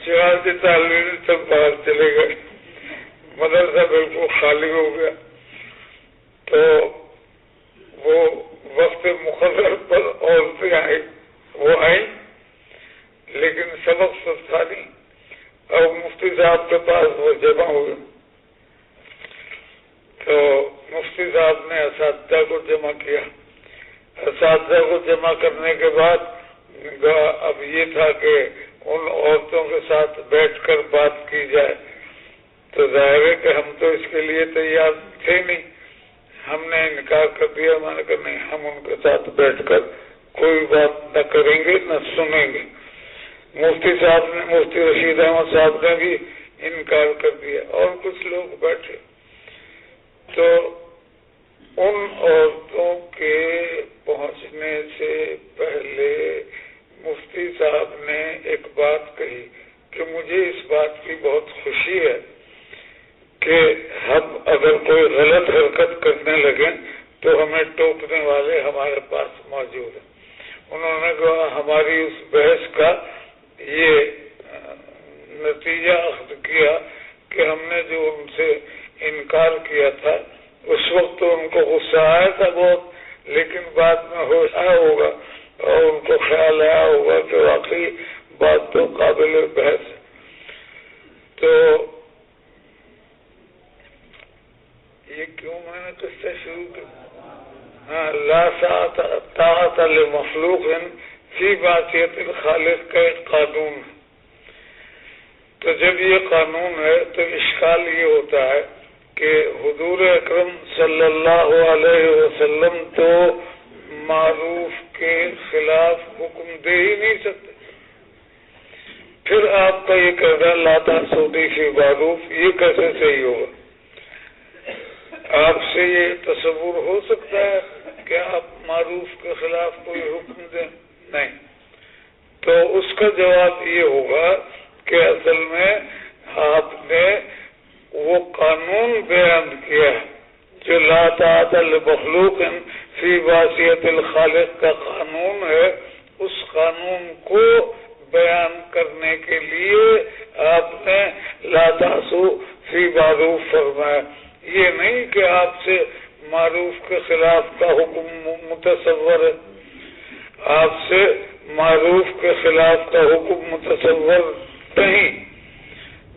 چنانچہ طالب علم سب باہر چلے گئے، مدرسہ بالکل خالی ہو گیا۔ تو وہ وقت مقرر پر عورتیں آئی، وہ آئیں لیکن سبق سب تھا نہیں، اور مفتی صاحب کے پاس وہ جمع ہوئے۔ تو مفتی صاحب نے اساتذہ کو جمع کیا، اساتذہ کو جمع کرنے کے بعد اب یہ تھا کہ ان عورتوں کے ساتھ بیٹھ کر بات کی جائے، تو ظاہر ہے کہ ہم تو اس کے لیے تیار تھے نہیں، ہم نے انکار کر دیا۔ میں نے کہا نہیں، ہم ان کے ساتھ بیٹھ کر کوئی بات نہ کریں گے نہ سنیں گے۔ مفتی صاحب نے، مفتی رشید احمد صاحب نے بھی انکار کر دیا، اور کچھ لوگ بیٹھے۔ تو ان عورتوں کے پہنچنے سے پہلے مفتی صاحب نے ایک بات کہی کہ مجھے اس بات کی بہت خوشی ہے کہ ہم اگر کوئی غلط حرکت کرنے لگیں تو ہمیں ٹوکنے والے ہمارے پاس موجود ہیں۔ انہوں نے کہا ہماری اس بحث کا یہ نتیجہ اخذ کیا کہ ہم نے جو ان سے انکار کیا تھا اس وقت تو ان کو غصہ آیا تھا بہت، لیکن بعد میں ہوش آیا ہوگا اور ان کو خیال آیا ہوگا کہ واقعی بات تو قابل بحث ہے۔ تو یہ کیوں میں نے کس سے شروع کیا؟ لا طاعت لمخلوق فی معصیت الخالق کا ایک قانون ہے۔ تو جب یہ قانون ہے تو اشکال یہ ہوتا ہے کہ حضور اکرم صلی اللہ علیہ وسلم تو معروف کے خلاف حکم دے ہی نہیں سکتے، پھر آپ کا یہ کہنا لا تعصوا فی معروف یہ کیسے صحیح ہوگا؟ آپ سے یہ تصور ہو سکتا ہے کہ آپ معروف کے خلاف کوئی حکم دیں؟ نہیں۔ تو اس کا جواب یہ ہوگا کہ اصل میں آپ نے وہ قانون بیان کیا جو لا طاعت لمخلوق فی معصیت الخالق کا قانون ہے، اس قانون کو بیان کرنے کے لیے آپ نے لا تعصوا فی معروف فرمایا۔ یہ نہیں کہ آپ سے معروف کے خلاف کا حکم متصور ہے، آپ سے معروف کے خلاف کا حکم متصور نہیں۔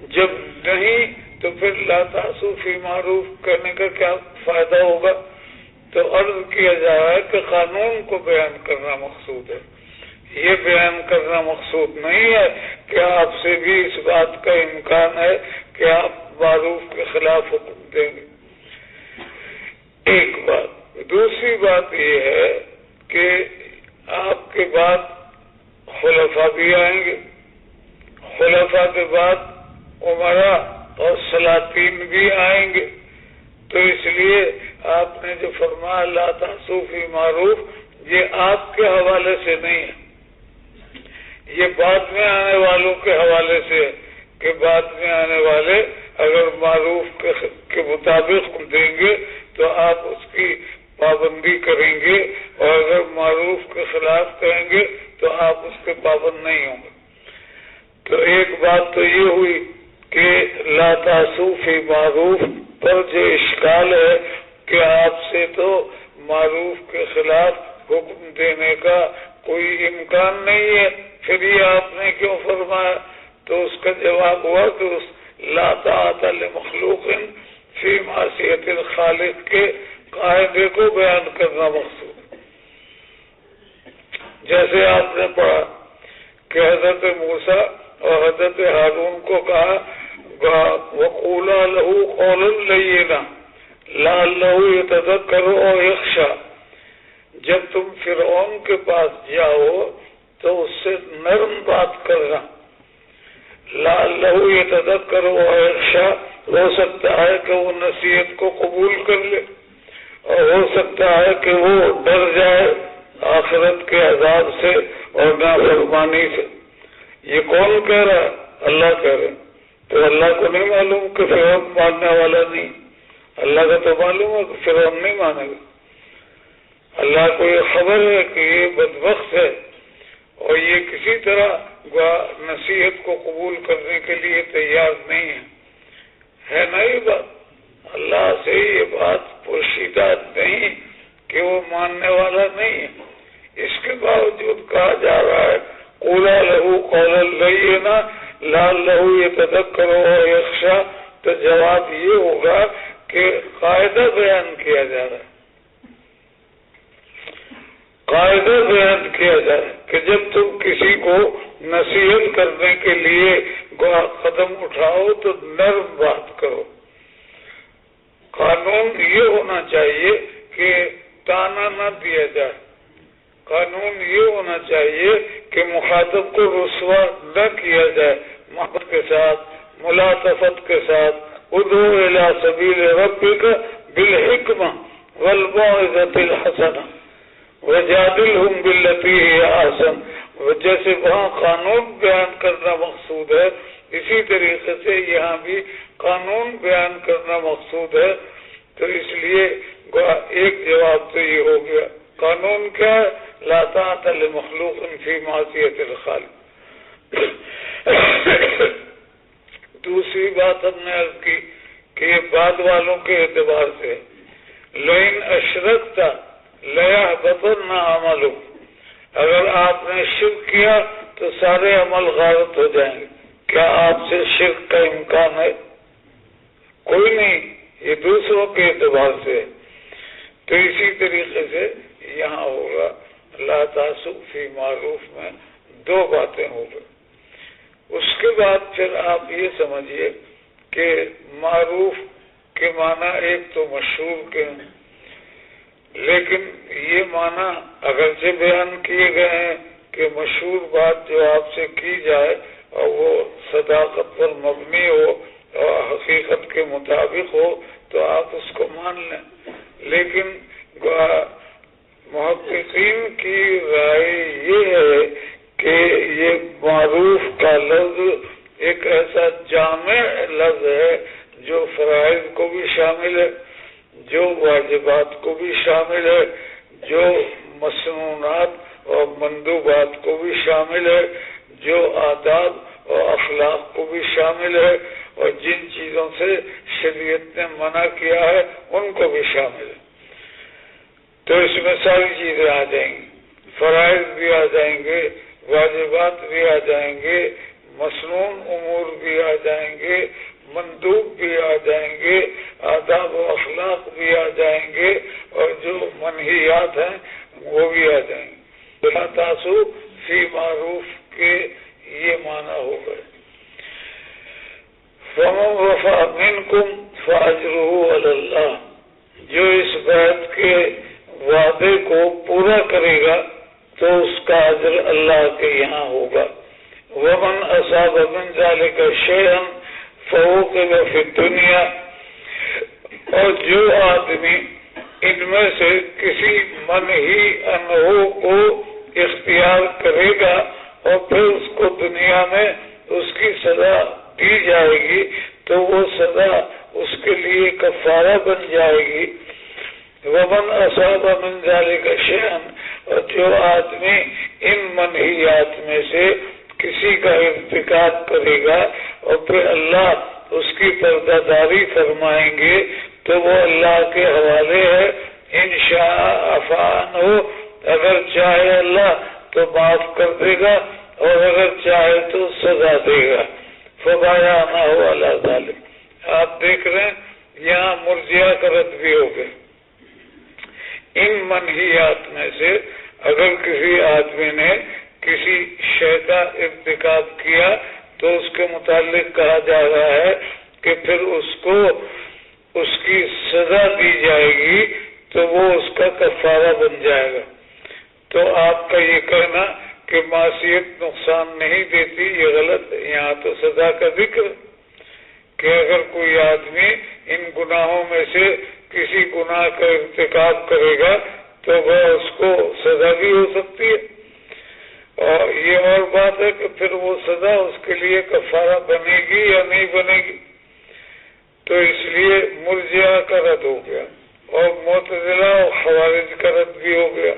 جب نہیں تو پھر لا تعصوا فی معروف کرنے کا کیا فائدہ ہوگا؟ تو عرض کیا جا رہا ہے کہ قانون کو بیان کرنا مقصود ہے، یہ بیان کرنا مقصود نہیں ہے کہ آپ سے بھی اس بات کا امکان ہے کہ آپ معروف کے خلاف حکم دیں گے۔ ایک بات۔ دوسری بات یہ ہے کہ آپ کے بعد خلفاء بھی آئیں گے، خلفاء کے بعد عمراء اور سلاطین بھی آئیں گے، تو اس لیے آپ نے جو فرمایا لا تعصوا فی معروف یہ آپ کے حوالے سے نہیں ہے، یہ بعد میں آنے والوں کے حوالے سے ہے کہ بعد میں آنے والے اگر معروف کے مطابق دیں گے تو آپ اس کی پابندی کریں گے، اور اگر معروف کے خلاف کریں گے تو آپ اس کے پابند نہیں ہوں گے۔ تو ایک بات تو یہ ہوئی کہ لا تعصوا فی معروف پر جو اشکال ہے کہ آپ سے تو معروف کے خلاف حکم دینے کا کوئی امکان نہیں ہے، پھر یہ آپ نے کیوں فرمایا؟ تو اس کا جواب ہوا کہ اس لا طاعت لمخلوق فی معصیت الخالق کے قاعدے کو بیان کرنا مقصود ہے۔ جیسے آپ نے پڑھا کہ حضرت موسیٰ اور حضرت ہارون کو کہا وَقُولَا لَهُ قَوْلًا لَيِّنًا، لعلہ یتذکر او یخشی، جب تم فرعون کے پاس جاؤ تو اس سے نرم بات کرنا. لعلہ یتذکر او یخشی، ہو سکتا ہے کہ وہ نصیحت کو قبول کر لے، اور ہو سکتا ہے کہ وہ ڈر جائے آخرت کے عذاب سے اور نافرمانی سے. یہ کون کہہ رہا ہے؟ اللہ کہہ رہے. تو اللہ کو نہیں معلوم کہ فرعون ماننے والا نہیں؟ اللہ کا تو معلوم ہے کہ فرعون نہیں مانے گا. اللہ کو یہ خبر ہے کہ یہ بدبخت ہے اور یہ کسی طرح نصیحت کو قبول کرنے کے لیے تیار نہیں ہے نا. یہ بات اللہ سے یہ بات پوشیدہ نہیں کہ وہ ماننے والا نہیں ہے. اس کے باوجود کہا جا رہا ہے قولا لہو قولا لینا لعلہ یتذکر او یخشی. تو جواب یہ ہوگا کہ قاعدہ بیان کیا جا رہا ہے، قاعدہ بیان کیا جائے کہ جب تم کسی کو نصیحت کرنے کے لیے قدم اٹھاؤ تو نرم بات کرو. قانون یہ ہونا چاہیے کہ تانا نہ دیا جائے. قانون یہ ہونا چاہیے کہ مخاطب کو رسوا نہ کیا جائے. محبت کے ساتھ، ملاطفت کے ساتھ، ادعو الی سبیل ربک بالحکمہ والموعظۃ الحسنہ وجادلہم باللتی ہی احسن. جیسے وہاں قانون بیان کرنا مقصود ہے، اسی طریقے سے یہاں بھی قانون بیان کرنا مقصود ہے. تو اس لیے ایک جواب تو یہ ہو گیا. قانون کیا ہے؟ لا طاعۃ لمخلوق فی معصیۃ الخالق. دوسری بات ہم نے عرض کی کہ یہ بعد والوں کے اعتبار سے لئن اشرکت لیحبطن عملک، اگر آپ نے شرک کیا تو سارے عمل غارت ہو جائیں گے. کیا آپ سے شرک کا امکان ہے؟ کوئی نہیں. یہ دوسروں کے اعتبار سے. تو اسی طریقے سے یہاں ہوگا لا تعصوا فی معروف میں دو باتیں ہو گئی. اس کے بعد پھر آپ یہ سمجھیے کہ معروف کے معنی ایک تو مشہور کے ہیں، لیکن یہ معنی اگرچہ بیان کیے گئے ہیں کہ مشہور بات جو آپ سے کی جائے اور وہ صداقت پر مبنی ہو اور حقیقت کے مطابق ہو تو آپ اس کو مان لیں. لیکن محققین کی رائے یہ ہے کہ یہ معروف کا لفظ ایک ایسا جامع لفظ ہے جو فرائض کو بھی شامل ہے، جو واجبات کو بھی شامل ہے، جو مسنونات اور مندوبات کو بھی شامل ہے، جو آداب اور اخلاق کو بھی شامل ہے، اور جن چیزوں سے شریعت نے منع کیا ہے ان کو بھی شامل ہے. تو اس میں ساری چیزیں آ جائیں گی. فرائض بھی آ جائیں گے، واجبات بھی آ جائیں گے، مسنون امور بھی آ جائیں گے، مندوب بھی آ جائیں گے، آداب و اخلاق بھی آ جائیں گے، اور جو منہیات ہیں وہ بھی آ جائیں گے. لا تعصوا فی معروف کے یہ معنی ہو گئے. فمن وفی منکم فاجرہ علی اللہ، جو اس بیعت کے وعدے کو پورا کرے گا تو اس کا اجر اللہ کے یہاں ہوگا. ومن اصاب من ذلک شیئا فعوقب فی الدنیا، اور جو آدمی ان میں سے کسی منہی عنہ کو اختیار کرے گا اور پھر اس کو دنیا میں اس کی سزا دی جائے گی تو وہ سزا اس کے لیے کفارہ بن جائے گی. ومن اصاب من ذلک شیئا، اور جو آدمی ان منہیات میں سے کسی کا ارتکاب کرے گا اور پھر اللہ اس کی پردہ داری فرمائیں گے تو وہ اللہ کے حوالے ہے. انشاء عفا عنہ، اگر چاہے اللہ تو معاف کر دے گا اور اگر چاہے تو سزا دے گا. فبایعنہ علی ذلک. آپ دیکھ رہے ہیں یہاں مرجئہ کا رد بھی ہو گئے. ان منہیات میں سے اگر کسی آدمی نے کسی شے کا ارتکاب کیا تو اس کے متعلق کہا جا رہا ہے کہ پھر اس کو اس کی سزا دی جائے گی تو وہ اس کا کفارہ بن جائے گا۔ تو آپ کا یہ کہنا کہ معصیت نقصان نہیں دیتی یہ غلط ہے۔ یہاں تو سزا کا ذکر کہ اگر کوئی آدمی ان گناہوں میں سے کسی گناہ کا ارتکاب کرے گا تو وہ اس کو سزا بھی ہو سکتی ہے، اور یہ اور بات ہے کہ پھر وہ سزا اس کے لیے کفارہ بنے گی یا نہیں بنے گی۔ تو اس لیے مرجئہ کا رد ہو گیا اور معتزلہ اور خوارج کا رد بھی ہو گیا،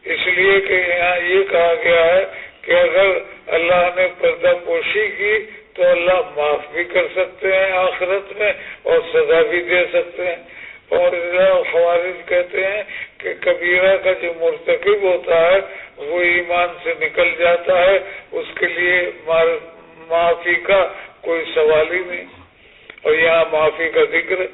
اس لیے کہ یہاں یہ کہا گیا ہے کہ اگر اللہ نے پردہ پوشی کی تو اللہ معاف بھی کر سکتے ہیں آخرت میں اور سزا بھی دے سکتے ہیں۔ اور خوارج کہتے ہیں کہ کبیرہ کا جو مرتکب ہوتا ہے وہ ایمان سے نکل جاتا ہے، اس کے لیے معافی کا کوئی سوال ہی نہیں، اور یہاں معافی کا ذکر ہے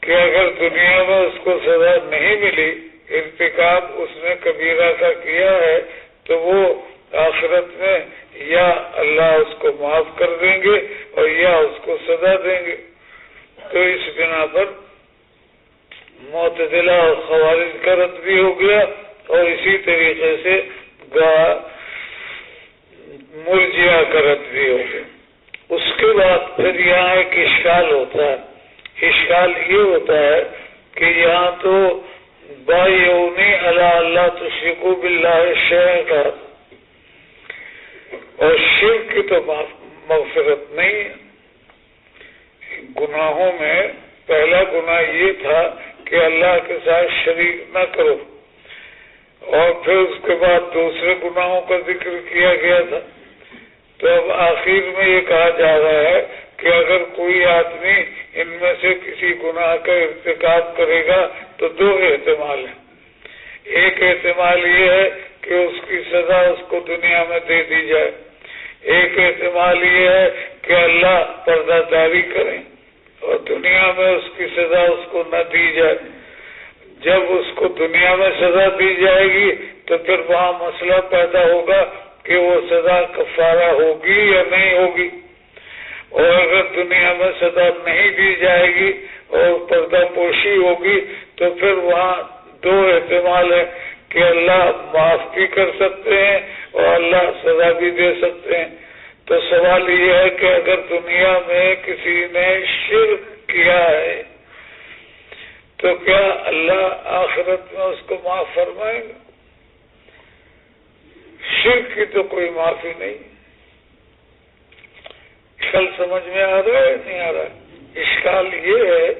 کہ اگر دنیا میں اس کو سزا نہیں ملی، ارتکاب اس نے کبیرہ کا کیا ہے، تو وہ آخرت میں یا اللہ اس کو معاف کر دیں گے اور یا اس کو سزا دیں گے۔ تو اس بنا پر معتزلہ اور خوارج کا رد بھی ہو گیا، اور اسی طریقے سے مرجئہ کا رد بھی ہو گیا۔ اس کے بعد پھر یہاں ایک اشکال ہوتا ہے، اشکال یہ ہوتا ہے کہ یہاں تو بایعونی علی اللہ تشرکوا باللہ شیئا کا، اور شرک کی تو مغفرت نہیں ہے۔ گناہوں میں پہلا گناہ یہ تھا کہ اللہ کے ساتھ شریک نہ کرو، اور پھر اس کے بعد دوسرے گناہوں کا ذکر کیا گیا تھا۔ تو اب آخر میں یہ کہا جا رہا ہے کہ اگر کوئی آدمی ان میں سے کسی گناہ کا ارتکاب کرے گا تو دو احتمال ہیں۔ ایک احتمال یہ ہے کہ اس کی سزا اس کو دنیا میں دے دی جائے، ایک احتمال یہ ہے کہ اللہ پردہ داری کریں اور دنیا میں اس کی سزا اس کو نہ دی جائے۔ جب اس کو دنیا میں سزا دی جائے گی تو پھر وہاں مسئلہ پیدا ہوگا کہ وہ سزا کفارہ ہوگی یا نہیں ہوگی، اور اگر دنیا میں سزا نہیں دی جائے گی اور پردہ پوشی ہوگی تو پھر وہاں دو احتمال ہے کہ اللہ معاف بھی کر سکتے ہیں اور اللہ سزا بھی دے سکتے ہیں۔ تو سوال یہ ہے کہ اگر دنیا میں کسی نے شرک کیا ہے تو کیا اللہ آخرت میں اس کو معاف فرمائے گا؟ شرک کی تو کوئی معافی نہیں۔ اشکال سمجھ میں آ رہا ہے نہیں آ رہا؟ اشکال یہ ہے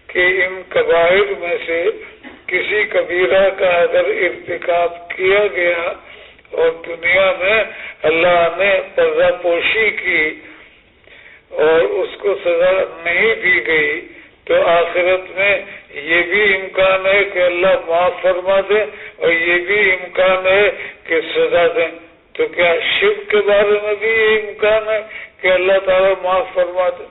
کہ ان کبائر میں سے کسی کبیرہ کا اگر ارتکاب کیا گیا اور دنیا میں اللہ نے پردہ پوشی کی اور اس کو سزا نہیں دی گئی تو آخرت میں یہ بھی امکان ہے کہ اللہ معاف فرما دے اور یہ بھی امکان ہے کہ سزا دیں۔ تو کیا شرک کے بارے میں بھی یہ امکان ہے کہ اللہ تعالیٰ معاف فرما دے؟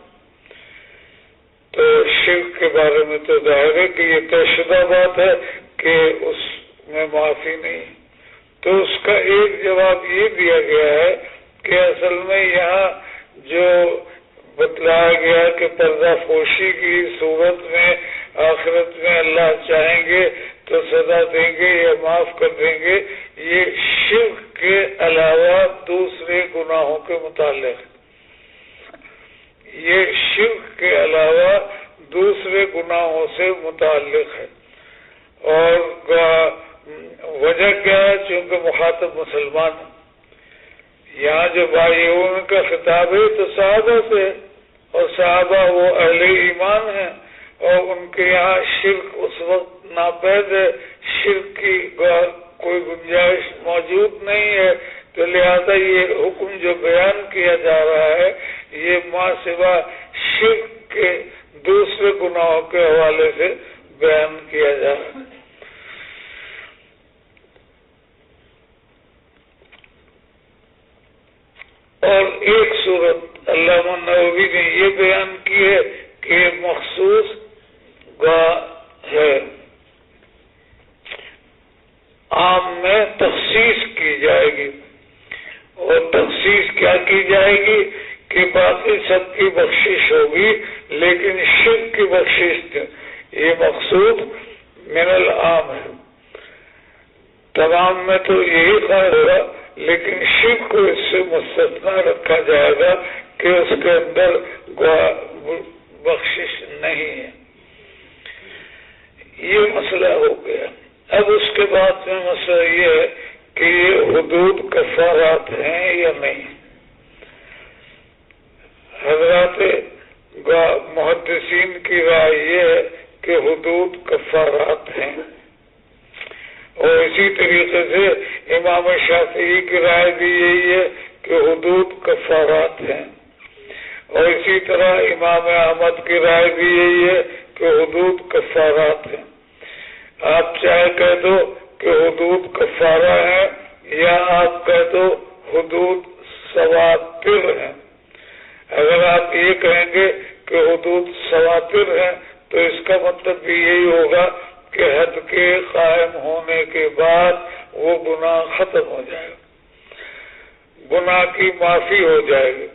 تو شرک کے بارے میں تو ظاہر ہے کہ یہ طے شدہ بات ہے کہ اس میں معافی نہیں۔ تو اس کا ایک جواب یہ دیا گیا ہے کہ اصل میں یہاں جو بتلایا گیا کہ پردہ پوشی کی صورت میں آخرت میں اللہ چاہیں گے تو سزا دیں گے یا معاف کر دیں گے، یہ شرک کے علاوہ دوسرے گناہوں کے متعلق، یہ شرک کے علاوہ دوسرے گناہوں سے متعلق ہے۔ اور وجہ کیا ہے؟ چونکہ مخاطب مسلمان ہے۔ یہاں جو بائیون کا خطاب ہے تو صحابہ سے، اور صحابہ وہ اہل ایمان ہیں، اور ان کے یہاں شرک اس وقت ناپید ہے، شرک کی کوئی گنجائش موجود نہیں ہے، تو لہذا یہ حکم جو بیان کیا جا رہا ہے یہ ما سوا شرک کے دوسرے گناہوں کے حوالے سے بیان کیا جا رہا ہے۔ اور ایک صورت علامہ نووی نے یہ بیان کی ہے کہ مخصوص ہے، عام میں تخصیص کی جائے گی، اور تخصیص کیا کی جائے گی کہ باقی سب کی بخشش ہوگی لیکن شرک کی بخشش یہ مقصود من العام ہے. تمام میں تو یہی قائل ہوگا، لیکن شرک کو اس سے مستثنا رکھا جائے گا کہ اس کے اندر بخشش نہیں ہے. یہ مسئلہ ہو گیا. اب اس کے بعد میں مسئلہ یہ ہے کہ یہ حدود کفارات ہیں یا نہیں. حضرات محدثین کی رائے یہ ہے کہ حدود کفارات ہیں، اور اسی طریقے سے امام شافعی کی رائے بھی یہی ہے کہ حدود کفارات ہیں، اور اسی طرح امام احمد کی رائے بھی یہی ہے کہ حدود کفارات ہیں. آپ چاہے کہہ دو کہ حدود کفارہ ہیں یا آپ کہہ دو حدود سواتر ہیں. اگر آپ یہ کہیں گے کہ حدود سواتر ہیں تو اس کا مطلب بھی یہی ہوگا کہ حد کے قائم ہونے کے بعد وہ گناہ ختم ہو جائے گا، گناہ کی معافی ہو جائے گی.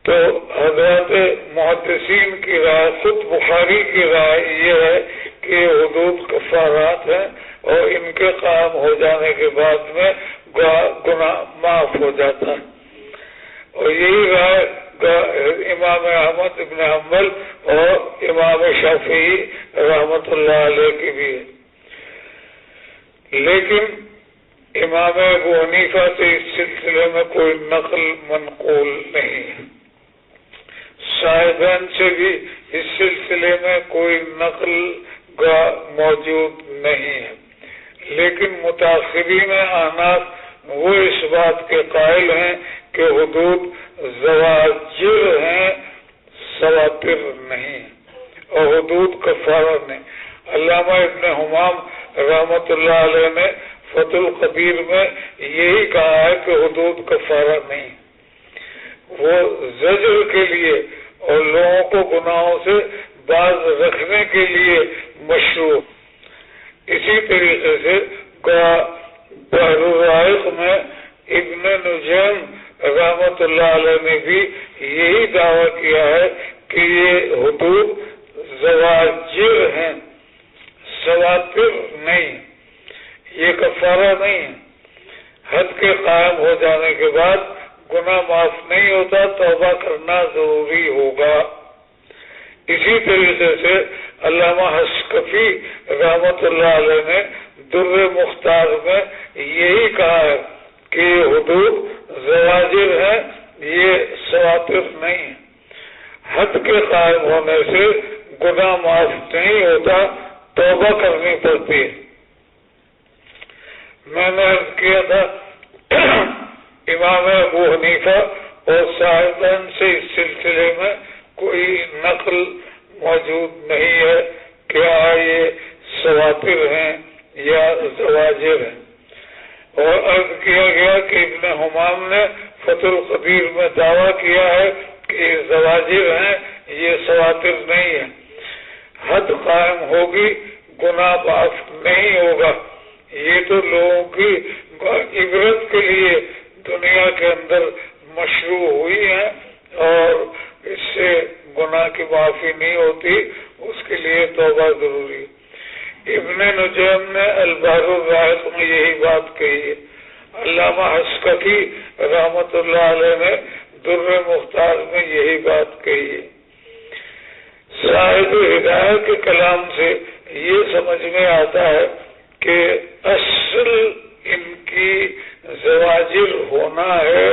تو حضرات محدثین کی رائے، خود بخاری کی رائے یہ ہے کہ حدود کفارات ہیں اور ان کے قائم ہو جانے کے بعد میں گناہ معاف ہو جاتا ہے. اور یہی رائے امام احمد ابن حنبل اور امام شافعی رحمۃ اللہ علیہ کی بھی ہے. لیکن امام ابو حنیفہ سے اس سلسلے میں کوئی نقل منقول نہیں ہے. صاحبین سے بھی اس سلسلے میں کوئی نقل موجود نہیں ہے. لیکن متاخرین احناف وہ اس بات کے قائل ہیں کہ حدود زواجر ہیں، سواتر نہیں، اور حدود کفارہ نہیں. علامہ ابن حمام رحمۃ اللہ علیہ نے فتح القدیر میں یہی کہا ہے کہ حدود کفارہ نہیں، وہ زجر کے لیے اور لوگوں کو گناہوں سے باز رکھنے کے لیے مشروع. اسی طریقے سے بحر الرائق میں ابن نجیم رحمۃ اللہ علیہ نے بھی یہی دعویٰ کیا ہے کہ یہ حدود زواجر ہیں، سواتر نہیں، یہ کفارہ نہیں ہے. حد کے قائم ہو جانے کے بعد گناہ معاف نہیں ہوتا، توبہ کرنا ضروری ہوگا. اسی طریقے سے علامہ حسکفی رحمۃ اللہ علیہ نے در مختار میں یہی کہا ہے کہ یہ حدود زواجر ہیں، یہ سواتر نہیں ہے. حد کے قائم ہونے سے گناہ معاف نہیں ہوتا، توبہ کرنی پڑتی ہے. میں نے عرض کیا تھا امام ابو حنیفہ اور صاحبین سے اس سلسلے میں کوئی نقل موجود نہیں ہے کہ یہ سواتر ہیں یا زواجر ہیں. اور عرض کیا گیا کہ ابن حمام نے فتح القدیر میں دعویٰ کیا ہے کہ یہ زواجر ہیں، یہ سواتر نہیں ہے. حد قائم ہوگی، گناہ معاف نہیں ہوگا. یہ تو لوگوں کی عبرت کے لیے دنیا کے اندر مشروع ہوئی ہیں، اور اس سے گناہ کی معافی نہیں ہوتی، اس کے لیے توبہ ضروری. ابن نجیم نے البحر الرائق میں یہی بات کہی ہے. علامہ حسکفی رحمۃ اللہ علیہ نے در مختار میں یہی بات کہی ہے. صاحب ہدایت کے کلام سے یہ سمجھ میں آتا ہے کہ اصل ان کی زواجر ہونا ہے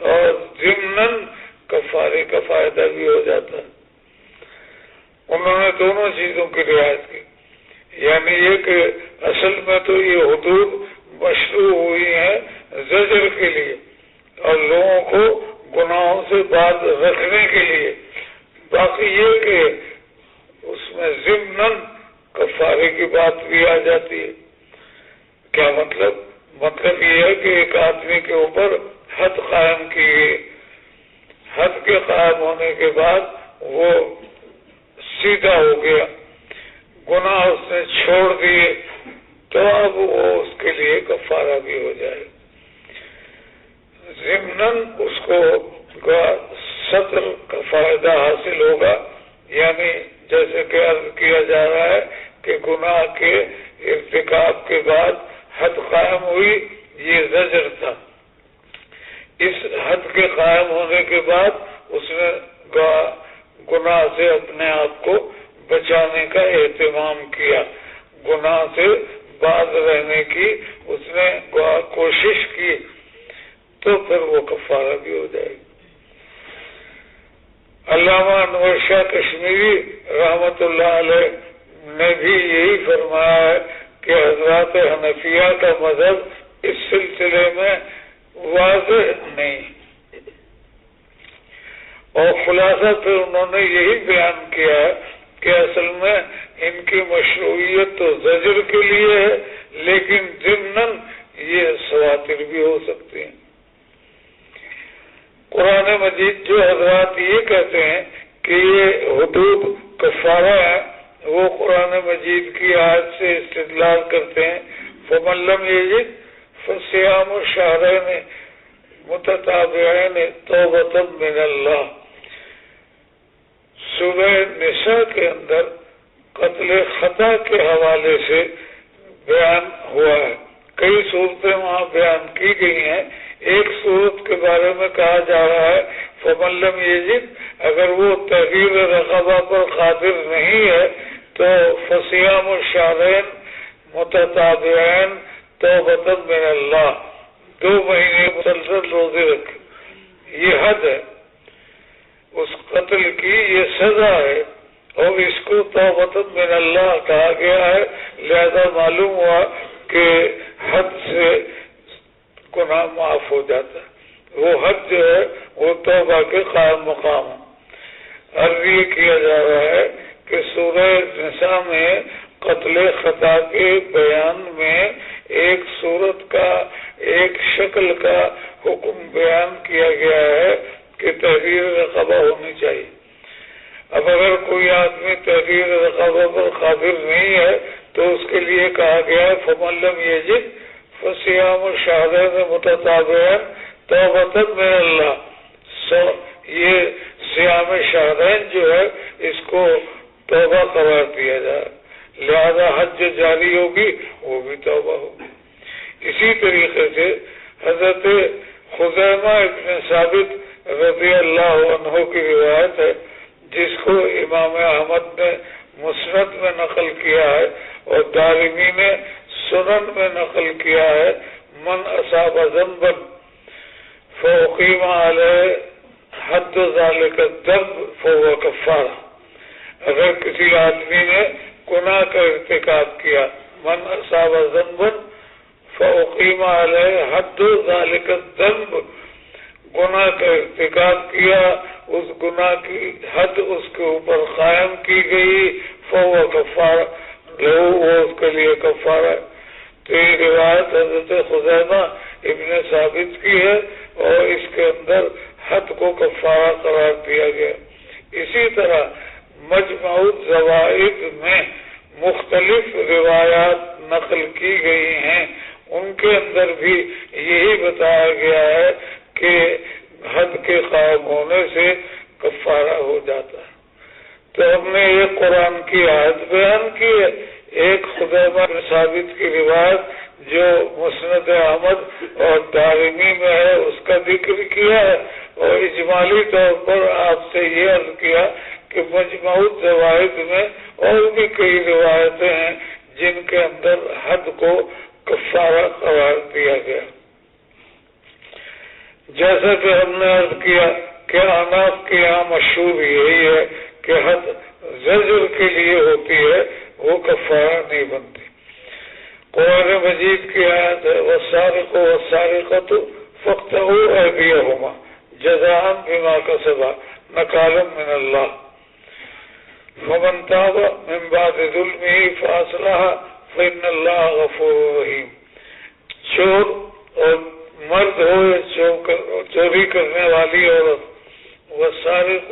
اور ضمناً کفارے کا فائدہ بھی ہو جاتا ہے. انہوں نے دونوں چیزوں کی رعایت کی، یعنی یہ کہ اصل میں تو یہ حدود مشروع ہوئی ہیں زجر کے لیے اور لوگوں کو گناہوں سے باز رکھنے کے لیے. باقی یہ کہ اس میں ضمناً کفارے کی بات بھی آ جاتی ہے. کیا مطلب؟ مطلب یہ ہے کہ ایک آدمی کے اوپر حد قائم کی گئی، حد کے قائم ہونے کے بعد وہ سیدھا ہو گیا، گناہ اس نے چھوڑ دیے، تو اب وہ اس کے لیے کفارہ بھی ہو جائے. ضمناً اس کو ستر کا فائدہ حاصل ہوگا، یعنی جیسے کہ عرض کیا جا رہا ہے کہ گناہ کے ارتکاب کے بعد حد قائم ہوئی، یہ زجر تھا۔ اس حد کے قائم ہونے کے بعد اس نے گناہ سے اپنے آپ کو بچانے کا اہتمام کیا، گناہ سے باز رہنے کی اس نے کوشش کی، تو پھر وہ کفارہ بھی ہو جائے گی۔ علامہ انور شاہ کشمیری رحمت اللہ علیہ نے بھی یہی فرمایا ہے کہ حضرات حنفیہ کا مذہب اس سلسلے میں واضح نہیں، اور خلاصہ پھر انہوں نے یہی بیان کیا ہے کہ اصل میں ان کی مشروعیت تو زجر کے لیے ہے، لیکن ضمناً یہ سواتر بھی ہو سکتے ہیں۔ قرآن مجید جو حضرات یہ کہتے ہیں کہ یہ حدود کفارہ ہے، وہ قرآن مجید کی آیت سے استدلال کرتے ہیں، فَمَن لَّمْ يَجِدْ فَصِيَامُ شَهْرَيْنِ مُتَتَابِعَيْنِ تَوْبَةً مِّنَ اللَّهِ۔ سورہ نساء کے اندر قتل خطا کے حوالے سے بیان ہوا ہے، کئی صورتیں وہاں بیان کی گئی ہیں۔ ایک صورت کے بارے میں کہا جا رہا ہے فَمَن لَّمْ يَجِدْ، اگر وہ تحریر رقبہ پر قادر نہیں ہے تو فَصِيَامُ شَهْرَيْنِ مُتَتَابِعَيْنِ تَوْبَةً مِّنَ اللَّهِ، 2 مہینے مسلسل روزے رکھے، یہ حد ہے اس قتل کی، یہ سزا ہے، اور اس کو توبۃ من اللہ کہا گیا ہے، لہذا معلوم ہوا کہ حد سے گناہ معاف ہو جاتا ہے۔ وہ حد جو ہے وہ توبہ کے قائم مقام ہے۔ عرض یہ کیا جا رہا ہے کہ سورہ نساء میں قتل خطا کے بیان میں ایک صورت کا، ایک شکل کا حکم بیان کیا گیا ہے کہ تحریر رقبہ ہونی چاہیے۔ اب اگر کوئی آدمی تحریر رقبہ پر قادر نہیں ہے تو اس کے لیے کہا گیا ہے فَمَن لَّمْ يَجِدْ فَصِيَامُ شَهْرَيْنِ مُتَتَابِعَيْنِ تَوْبَةً مِّنَ اللَّهِ۔ یہ صیام شہرین جو ہے اس کو توبہ قرار دیا جائے، لہذا حج جو جاری ہوگی وہ بھی توبہ ہوگی۔ اسی طریقے سے حضرت خزیمہ ابن ثابت رضی اللہ عنہ کی روایت ہے، جس کو امام احمد نے مسند میں نقل کیا ہے اور دارمی نے سنن میں نقل کیا ہے، من اصاب ذنبا فاقیم علیہ حد ذلک الذنب فهو کفارہ۔ اگر کسی آدمی نے گناہ کا ارتکاب کیا، من اصاب ذنبا فاقیم علیہ حد ذلک الذنب، گناہ کا ارتکاب کیا، اس گناہ کی حد اس کے اوپر قائم کی گئی، فهو کفارہ، وہ اس کے لیے کفارہ ہے۔ تو یہ روایت حضرت خزیمہ ابن ثابت کی ہے اور اس کے اندر حد کو کفارہ قرار دیا گیا۔ اسی طرح مجمع الزوائد میں مختلف روایات نقل کی گئی ہیں، ان کے اندر بھی یہی بتایا گیا ہے کہ حد کے قائم ہونے سے کفارہ ہو جاتا ہے۔ تو ہم نے یہ قرآن کی آیت بیان کی ہے، ایک خزیمہ بن ثابت کی روایت جو مسند احمد اور دارمی میں ہے اس کا ذکر کیا ہے، اور اجمالی طور پر آپ سے یہ عرض کیا کہ مجمع الزوائد میں اور بھی کئی روایتیں ہیں جن کے اندر حد کو کفارہ قرار دیا گیا۔ جیسا کہ ہم نے عرض کیا کہ احناف کے یہاں مشہور یہی ہے کہ حد زجر کے لیے ہوتی ہے، وہ کفارہ نہیں بنتی۔ قرآن مجید کی آیت ہے وَالسَّارِقُ وَالسَّارِقَةُ فَاقْطَعُوا أَيْدِيَهُمَا جَزَاءً بِمَا كَسَبَا نَكَالًا مِّنَ اللَّهِ فَمَن تَابَ مِن بَعْدِ ظُلْمِهِ فَأَصْلَحَ فَإِنَّ اللَّهَ غَفُورٌ رَحِيمٌ۔ چور اور مرد ہو یا چوری کرنے والی عورت، وَالسَّارِقُ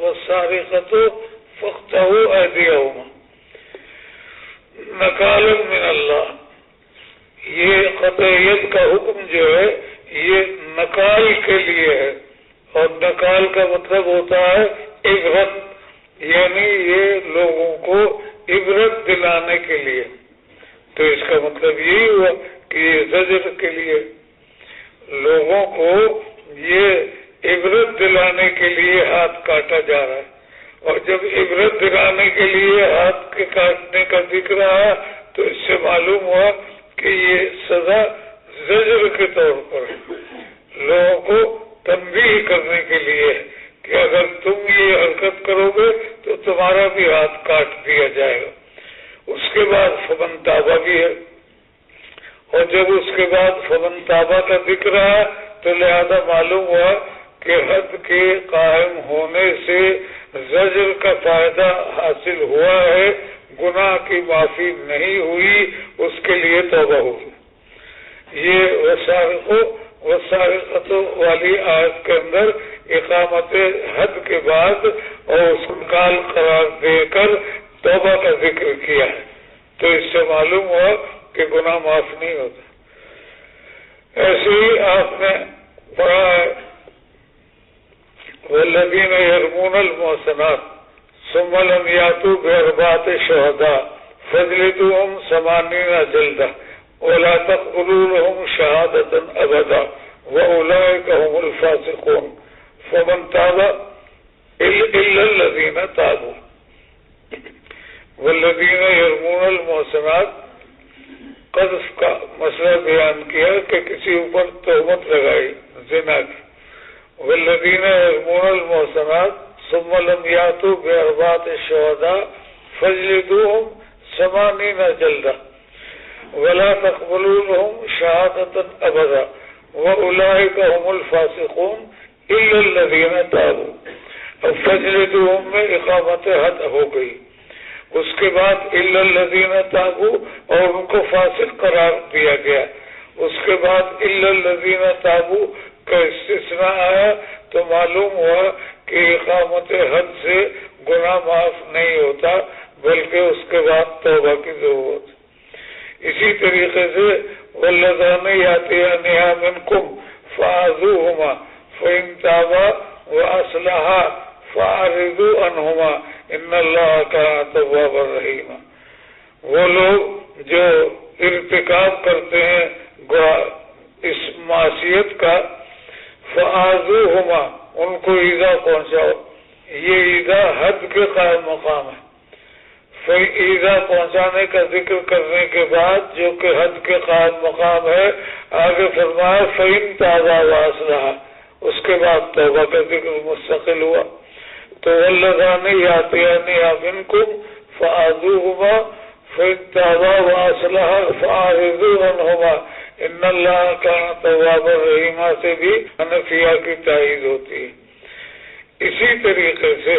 وَالسَّارِقَةُ فَاقْطَعُوا أَيْدِيَهُمَا نَكَالًا مِّنَ اللَّهِ، یہ قطع ید کا حکم جو ہے یہ نکال کے لیے ہے، اور نکال کا مطلب ہوتا ہے عبرت، یعنی یہ لوگوں کو عبرت دلانے کے لیے. تو اس کا مطلب یہی ہوا کہ یہ زجر کے لیے لوگوں کو یہ عبرت دلانے کے لیے ہاتھ کاٹا جا رہا ہے. اور جب عبرت دلانے کے لیے ہاتھ کے کاٹنے کا ذکر آیا تو اس سے معلوم ہوا کہ یہ سزا زجر کے طور پر لوگوں کو تنبیہ کرنے کے لیے کہ اگر تم یہ حرکت کرو گے تو تمہارا بھی ہاتھ کاٹ دیا جائے گا. اس کے بعد فمن تابہ بھی ہے، اور جب اس کے بعد فمن تابہ کا ذکر آیا تو لہذا معلوم ہوا کہ حد کے قائم ہونے سے زجر کا فائدہ حاصل ہوا ہے، گناہ کی معافی نہیں ہوئی، اس کے لیے توبہ ہوگی. یہ وسارقۃ والی آیت کے اندر اقامت حد کے بعد اور اس کو کال قرار دے کر توبہ کا ذکر کیا ہے. تو اس سے معلوم ہوا کہ گناہ معاف نہیں ہوتا. ایسے ہی آپ نے پڑھا ہے والذین یرمون المحصنات ثم لم یاتوا بأربعة شهداء فاجلدوهم 80 جلدة ولا تقبلوا لهم شهادة أبدا وأولئك هم الفاسقون فمن تاب إلا الذين تابوا. والذین یرمون المحصنات قذف کا مسئلہ بیان کیا کہ کسی اوپر تہمت لگائی زنا کی. والذین یرمون المحصنات ثم لم یاتوا بأربعة شهداء فاجلدوهم 80 جلدة ولا تقبلوا لهم شهادة أبدا وأولئك هم الفاسقون إلا الذين تابوا. اب فاجلدوهم میں اقامت حد ہو گئی. اس کے بعد الا الذین تابوا اور ان کو فاسق قرار دیا گیا. اس کے بعد الا الذین تابوا کا استثناء آیا تو معلوم ہوا کہ اقامت حد سے گناہ معاف نہیں ہوتا بلکہ اس کے بعد توبہ کی ضرورت. اسی طریقے سے واللذان یاتیانها منکم فآذوهما فإن تابا وأصلحا فأعرضوا عنهما ان اللہ کان توابا رحیما. وہ لوگ جو ارتکاب کرتے ہیں اس معصیت کا فآذوہما ان کو ایذا پہنچاؤ. یہ ایذا حد کے قائم مقام ہے. ایذا پہنچانے کا ذکر کرنے کے بعد جو کہ حد کے قائم مقام ہے آگے فرمایا فإن تابا وأصلحا. اس کے بعد توبہ کا ذکر مستقل ہوا. تو واللذان یاتیانها منکم فآذوهما فإن تابا وأصلحا فأعرضوا عنهما ان اللہ کان توابا رحیما سے بھی حنفیہ کی تائید ہوتی ہے. اسی طریقے سے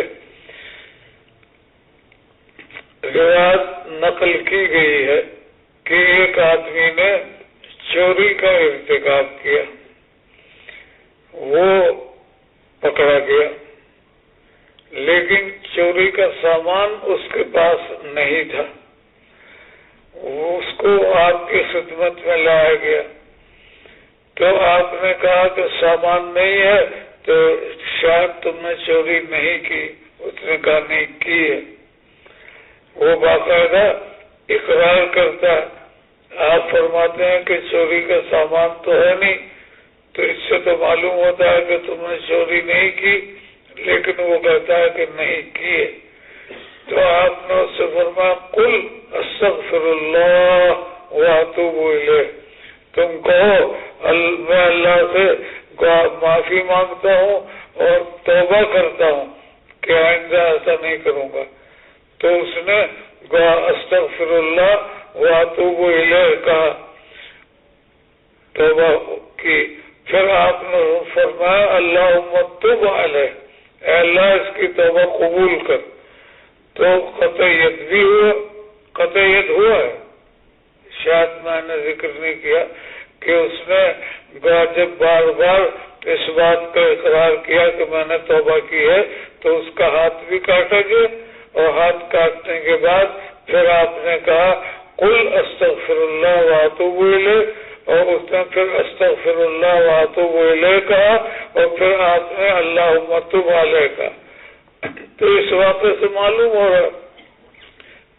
روایت نقل کی گئی ہے کہ ایک آدمی نے چوری کا ارتکاب کیا، وہ پکڑا گیا لیکن چوری کا سامان اس کے پاس نہیں تھا. اس کو آپ کی خدمت میں لایا گیا تو آپ نے کہا کہ سامان نہیں ہے تو شاید تم نے چوری نہیں کی. اس نے کہا نہیں کی ہے. وہ باقاعدہ اقرار کرتا ہے. آپ فرماتے ہیں کہ چوری کا سامان تو ہے نہیں، تو اس سے تو معلوم ہوتا ہے کہ تم نے چوری نہیں کی، لیکن وہ کہتا ہے کہ نہیں کیے. تو آپ نے اس سے فرمایا قل استغفر اللہ واتوب الیہ. تم کہو میں اللہ سے معافی مانگتا ہوں اور توبہ کرتا ہوں کہ آئندہ ایسا نہیں کروں گا. تو اس نے استغفر اللہ واتوب الیہ کہا، توبہ کی. پھر آپ نے فرمایا اللہم تب علیہ، اے اللہ اس کی توبہ قبول کر. تو قطعیت بھی ہوا، قطعیت ہوا ہے. شاید میں نے ذکر نہیں کیا کہ اس نے جب بار بار اس بات کا اقرار کیا کہ میں نے توبہ کی ہے تو اس کا ہاتھ بھی کاٹا گیا، اور ہاتھ کاٹنے کے بعد پھر آپ نے کہا قل استغفر اللہ واتوب الیہ، اور اس نے پھر استغفر اللہ واتوب الیہ کہا، اور پھر آپ نے اللہم تب علیہ کہا. تو اس واقعے سے معلوم ہو رہا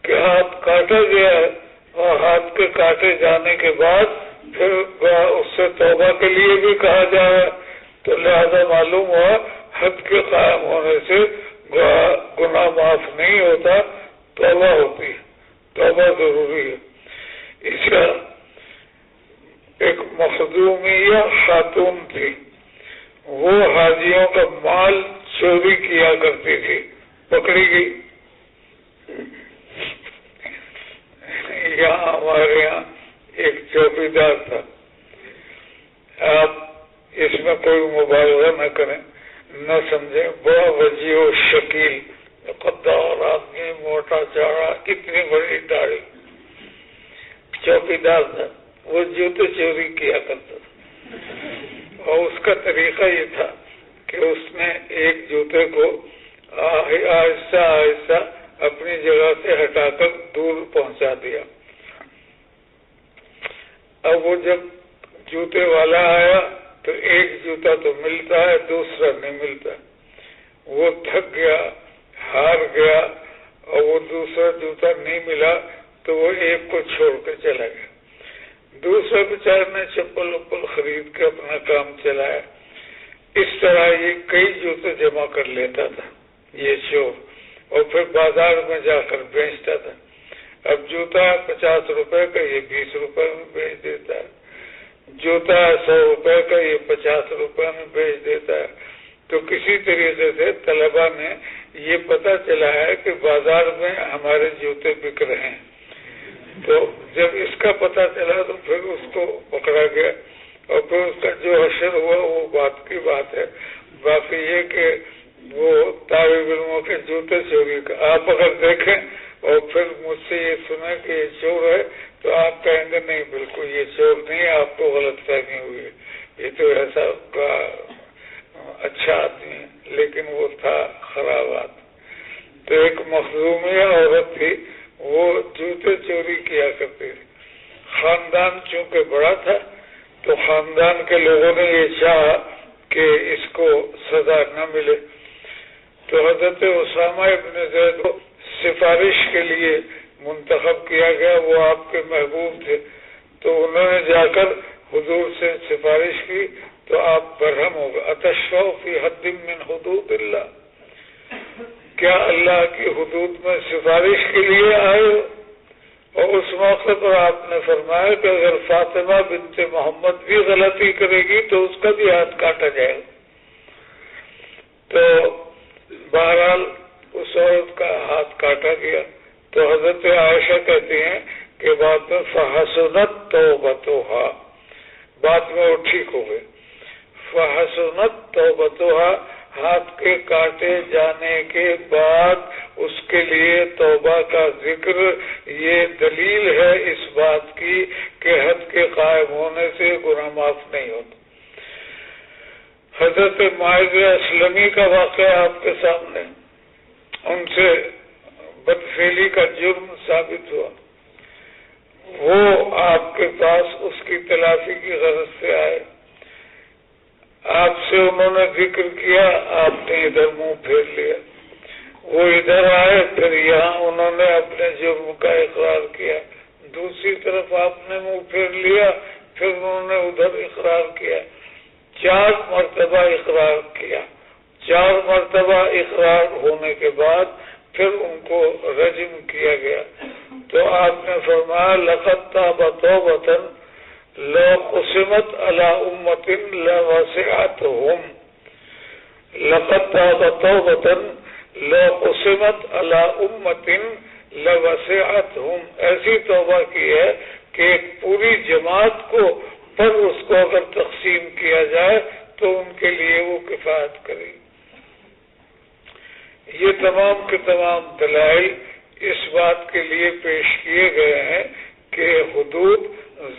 کہ ہاتھ کاٹا گیا ہے، اور ہاتھ کے کاٹے جانے کے بعد پھر اس سے توبہ کے لیے بھی کہا جا رہا ہے، تو لہذا معلوم ہوا حد کے قائم ہونے سے گناہ معاف نہیں ہوتا، توبہ ہوتی ہے، توبہ ضروری ہے۔ اس کا ایک مخدومیہ خاتون تھی، وہ حاجیوں کا مال چوری کیا کرتی تھی، پکڑی گئی۔ یہاں ہمارے یہاں ایک چوکیدار تھا، آپ اس میں کوئی مبالغہ نہ کریں، نہ سمجھیں، بڑا وجیح و شکیل قدار آدمی، موٹا چاڑا، اتنی بڑی داڑھی، چوکیدار تھا، وہ جوتے چوری کیا کرتا تھا، اور اس کا طریقہ یہ تھا کہ اس نے ایک جوتے کو آہستہ آہستہ اپنی جگہ سے ہٹا کر دور پہنچا دیا۔ اب وہ جب جوتے والا آیا تو ایک جوتا تو ملتا ہے، دوسرا نہیں ملتا، وہ تھک گیا، ہار گیا، اور وہ دوسرا جوتا نہیں ملا تو وہ ایک کو چھوڑ کے چلا گیا۔ دوسرے بیچارے نے چپل وپل خرید کے اپنا کام چلایا۔ اس طرح یہ کئی جوتے جمع کر لیتا تھا یہ چور، اور پھر بازار میں جا کر بیچتا تھا۔ اب جوتا 50 روپے کا، یہ 20 روپے میں بیچ دیتا ہے، جوتا 100 روپے کا، یہ 50 روپے میں بیچ دیتا ہے۔ تو کسی طریقے سے طلبا نے یہ پتا چلا ہے کہ بازار میں ہمارے جوتے بک رہے ہیں، تو جب اس کا پتا چلا تو پھر اس کو پکڑا گیا، اور پھر اس کا جو حشر ہوا وہ بات کی بات ہے۔ باقی یہ کہ وہ طالب علموں کے جوتے چوری کا آپ اگر دیکھیں اور پھر مجھ سے یہ سنیں کہ یہ چور ہے تو آپ کہیں گے نہیں، بالکل یہ چور نہیں ہے، آپ کو غلط فہمی ہوئی ہے، یہ تو ایسا اچھا آدمی ہے، لیکن وہ تھا خراب آدمی۔ تو ایک مخزومیہ عورت تھی، وہ جوتے چوری کیا کرتی تھی۔ خاندان چونکہ بڑا تھا تو خاندان کے لوگوں نے یہ چاہا کہ اس کو سزا نہ ملے، تو حضرت اسامہ ابن زید کو سفارش کے لیے منتخب کیا گیا، وہ آپ کے محبوب تھے، تو انہوں نے جا کر حضور سے سفارش کی تو آپ برہم ہو گئے۔ اتشفع فی حد من حدود اللہ، کیا اللہ کی حدود میں سفارش کے لیے آئے ہو؟ اور اس موقع پر آپ نے فرمایا کہ اگر فاطمہ بنت محمد بھی غلطی کرے گی تو اس کا بھی ہاتھ کاٹا جائے گا۔ تو بہرحال اس عورت کا ہاتھ کاٹا گیا۔ تو حضرت عائشہ کہتی ہیں کہ بعد میں فحسنت توبتھا، بعد میں وہ ٹھیک ہو گئے۔ فحسنت توبتھا، ہاتھ کے کاٹے جانے کے بعد اس کے لیے توبہ کا ذکر، یہ دلیل ہے اس بات کی کہ حد کے قائم ہونے سے گناہ معاف نہیں ہوتا۔ حضرت ماعز اسلمی کا واقعہ آپ کے سامنے، ان سے بدفعلی کا جرم ثابت ہوا، وہ آپ کے پاس اس کی تلافی کی غرض سے آئے، آپ سے انہوں نے ذکر کیا، آپ نے ادھر منہ پھیر لیا، وہ ادھر آئے، پھر یہاں انہوں نے اپنے جرم کا اقرار کیا، دوسری طرف آپ نے منہ پھیر لیا، پھر انہوں نے ادھر اقرار کیا، 4 مرتبہ اقرار کیا۔ 4 مرتبہ اقرار ہونے کے بعد پھر ان کو رجم کیا گیا۔ تو آپ نے فرمایا لقد تاب توبۃ لو قسمت علی امۃ لوسعتهم، لقد تاب توبۃ لو قسمت علی امۃ لوسعتهم، ایسی توبہ کی ہے کہ ایک پوری جماعت کو پر اس کو اگر تقسیم کیا جائے تو ان کے لیے وہ کفایت کرے۔ یہ تمام کے تمام دلائل اس بات کے لیے پیش کیے گئے ہیں کہ حدود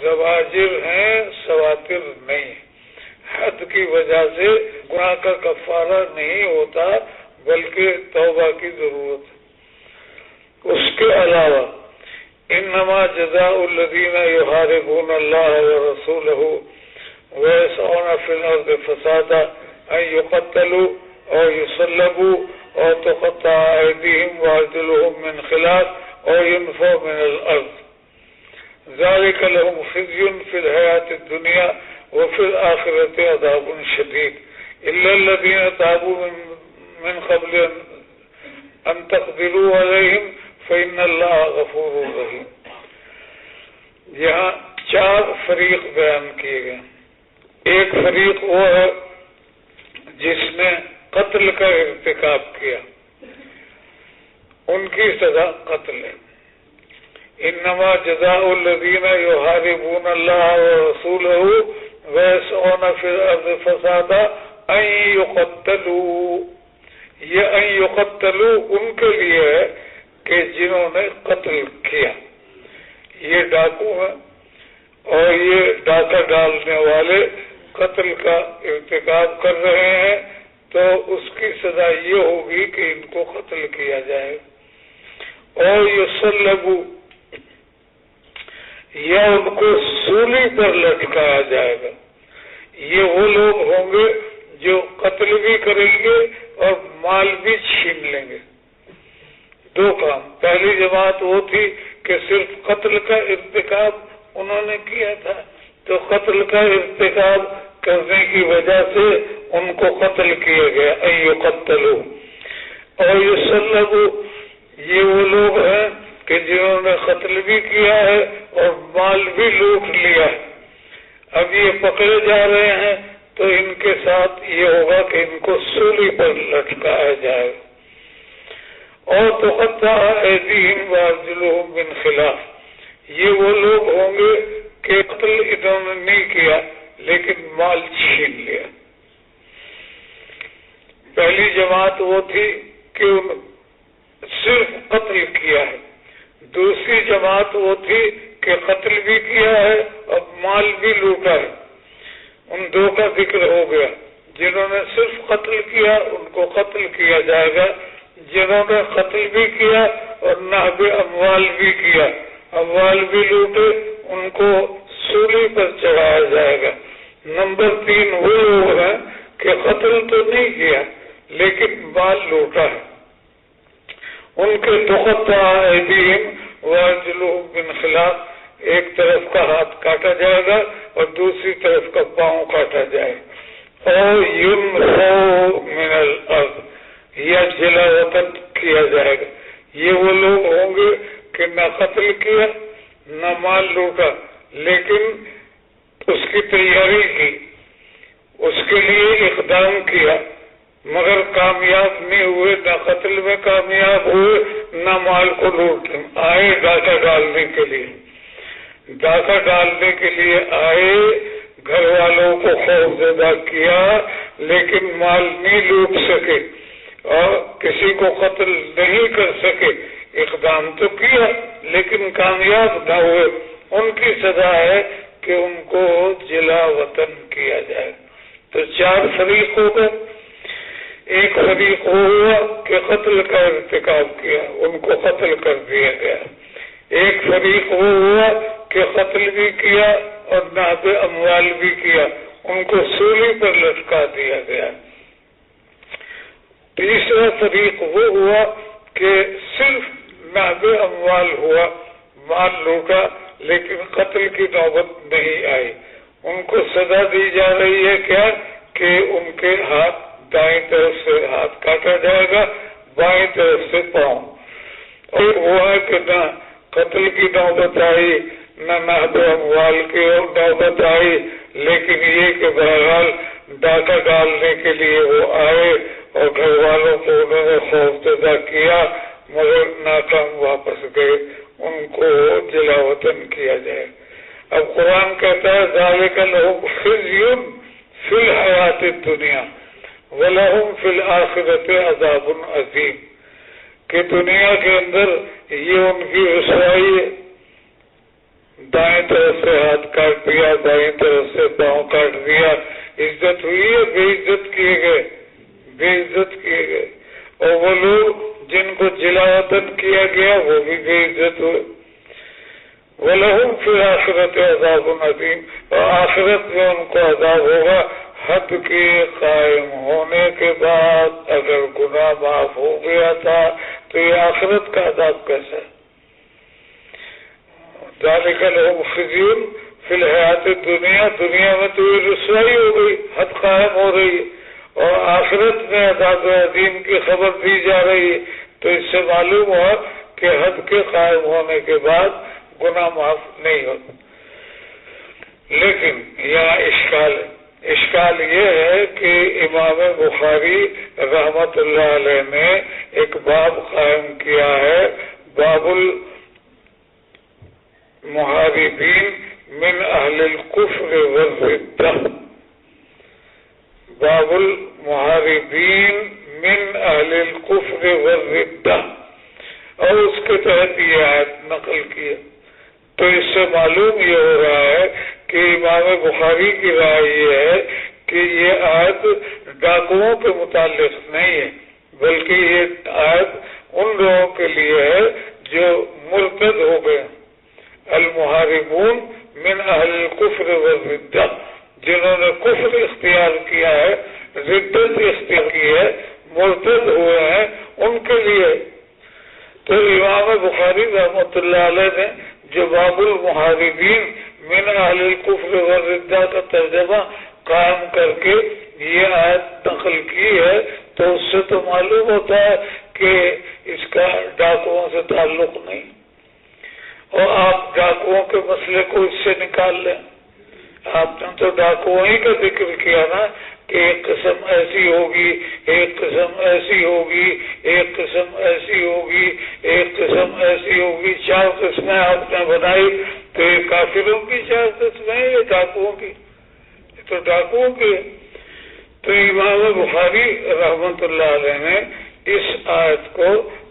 زواجر ہیں، سواتر نہیں۔ حد کی وجہ سے گناہ کا کفارہ نہیں ہوتا بلکہ توبہ کی ضرورت ہے۔ اس کے علاوہ انما جزاء الذین یحاربون اللہ ورسولہ ویسعون فی الارض فسادا ان یقتلوا او یصلبوا اور تقطع ایدیہم وارجلہم من خلاف اور ينفوا من الارض ذلك لهم خزي في الحياة الدنيا وفي الآخرة عذاب شديد إلا الذين تابوا من قبل أن تقدروا عليهم فإن الله غفور رحيم. یہاں 4 فریق بیان کیے گئے. ایک فریق وہ ہے جس نے قتل کا ارتکاب کیا، ان کی سزا قتل ہے. انما جزاء الذين يحاربون الله ورسوله ويسعون في الارض فسادا ان يقتلوا. یہ ان يقتلوا ان کے لیے ہے کہ جنہوں نے قتل کیا. یہ ڈاکو ہیں اور یہ ڈاکہ ڈالنے والے قتل کا ارتکاب کر رہے ہیں، تو اس کی سزا یہ ہوگی کہ ان کو قتل کیا جائے. اور یصلبوا یا ان کو سولی پر لٹکایا جائے گا. یہ وہ لوگ ہوں گے جو قتل بھی کریں گے اور مال بھی چھین لیں گے. 2 کام. پہلی جماعت وہ تھی کہ صرف قتل کا ارتکاب انہوں نے کیا تھا، تو قتل کا ارتکاب کرنے کی وجہ سے ان کو قتل کیا گیا. ان یقتلوا. اور یصلبوا یہ وہ لوگ ہیں کہ جنہوں نے قتل بھی کیا ہے اور مال بھی لوٹ لیا ہے. اب یہ پکڑے جا رہے ہیں تو ان کے ساتھ یہ ہوگا کہ ان کو سولی پر لٹکایا جائے گا. اور تقطع ایدیہم وارجلہم من خلاف. یہ وہ لوگ ہوں گے کہ قتل انہوں نے نہیں کیا لیکن مال چھین لیا. پہلی جماعت وہ تھی کہ صرف قتل کیا ہے. دوسری جماعت وہ تھی کہ قتل بھی کیا ہے اور مال بھی لوٹا ہے. ان 2 کا ذکر ہو گیا. جنہوں نے صرف قتل کیا ان کو قتل کیا جائے گا. جنہوں نے قتل بھی کیا اور نہب اموال بھی کیا، اموال بھی لوٹے، ان کو سولی پر چڑھایا جائے گا. نمبر 3 وہ لوگ ہیں کہ قتل تو نہیں کیا لیکن مال لوٹا ہے. ان کے تقطع ایدیہم وارجلہم من خلاف. ایک طرف کا ہاتھ کاٹا جائے گا اور دوسری طرف کا پاؤں کاٹا جائے گا. اور ينفوا من الارض یا جلا وطن کیا جائے گا. یہ وہ لوگ ہوں گے کہ نہ قتل کیا نہ مال لوٹا لیکن اس کی تیاری کی، اس کے لیے اقدام کیا مگر کامیاب نہیں ہوئے، نہ قتل میں کامیاب ہوئے نہ مال کو لوٹ آئے. ڈاکہ ڈالنے کے لیے، ڈاکہ ڈالنے کے لیے آئے، گھر والوں کو خوف زدہ کیا لیکن مال نہیں لوٹ سکے اور کسی کو قتل نہیں کر سکے. اقدام تو کیا لیکن کامیاب نہ ہوئے. ان کی سزا ہے کہ ان کو جلا وطن کیا جائے. تو 4 فریق ہو گئے. ایک فریق ہوا کہ قتل کا ارتکاب کیا، ان کو قتل کر دیا گیا. ایک فریق وہ ہوا کہ قتل بھی کیا اور نہب اموال بھی کیا، ان کو سولی پر لٹکا دیا گیا. تیسرا فریق وہ ہوا کہ صرف نہب اموال ہوا، مال لوٹا لیکن قتل کی نوبت نہیں آئی. ان کو سزا دی جا رہی ہے کیا کہ ان کے ہاتھ دائیں طرف سے ہاتھ کاٹا جائے گا، بائیں طرف سے پاؤں. اور وہ ہے کہ نہ قتل کی نوبت آئی نہ نہب اموال کی نوبت آئی، لیکن یہ کہ بہرحال ڈاکہ ڈالنے کے لیے وہ آئے اور گھر والوں کو انہوں نے خوف زدہ کیا مگر ناکام واپس گئے. ان کو جلا وطن کیا جائے. اب قرآن کہتا ہے ذالک لہم خزی فی الحیات الدنیا وَلَهُمْ فِي الْآخِرَةِ عَذَابٌ عَظِيمٌ. کہ دنیا کے اندر یہ ان کی رسوائی ہے. دائیں طرف سے ہاتھ کاٹ دیا، بائیں طرف سے پاؤں کاٹ دیا. عزت ہوئی ہے، بے عزت کیے گئے، بے عزت کیے گئے. اور وہ لوگ جن کو جلا وطن کیا گیا وہ بھی بے عزت ہوئے. وَلَهُمْ فِي الْآخِرَةِ عَذَابٌ عَظِيمٌ. اور آخرت میں ان کو عذاب ہوگا حد کے قائم ہونے کے بعد اگر گناہ معاف ہو گیا تھا تو یہ آخرت کا عذاب کیسا ہے؟ ذالک لہم خزی فی الحیات الدنیا، دنیا میں تو یہ رسوائی ہو گئی، حد قائم ہو رہی ہے، اور آخرت میں عذاب عظیم کی خبر دی جا رہی ہے۔ تو اس سے معلوم ہوا کہ حد کے قائم ہونے کے بعد گناہ معاف نہیں ہوتا۔ لیکن یہاں اشکال یہ ہے کہ امام بخاری رحمت اللہ علیہ نے ایک باب قائم کیا ہے، باب المحاربین من اہل الکفر والردہ، باب المحاربین من اہل الکفر والردہ، اور اس کے تحت یہ آیت نقل کی ہے۔ تو اس سے معلوم یہ ہو رہا ہے کہ امام بخاری کی رائے یہ ہے کہ یہ آیت ڈاکوؤں کے متعلق نہیں ہے، بلکہ یہ آیت ان لوگوں کے لیے ہے جو مرتد ہو گئے، المحاربون من اہل الکفر والردہ، جنہوں نے کفر اختیار کیا ہے، ردت اختیار کی ہے، مرتد ہوئے ہیں، ان کے لیے۔ تو امام بخاری رحمۃ اللہ علیہ نے جو باب المحاربین من اہل الکفر والردہ کا ترجمہ قائم کر کے یہ آیت نقل کی ہے، تو اس سے تو معلوم ہوتا ہے کہ اس کا ڈاکوؤں سے تعلق نہیں، اور آپ ڈاکوؤں کے مسئلے کو اس سے نکال لیں۔ آپ نے تو ڈاکوؤں ہی کا ذکر کیا نا کہ ایک قسم ایسی ہوگی، ایک قسم ایسی ہوگی، ایک قسم ایسی ہوگی، ایک قسم ایسی ہوگی، 4 قسمیں آپ نے بنائی۔ تو یہ کافروں کی 4 قسمیں، یہ ڈاکوؤں کی، یہ تو ڈاکوؤں کی۔ تو امام بخاری رحمت اللہ علیہ نے اس آیت کو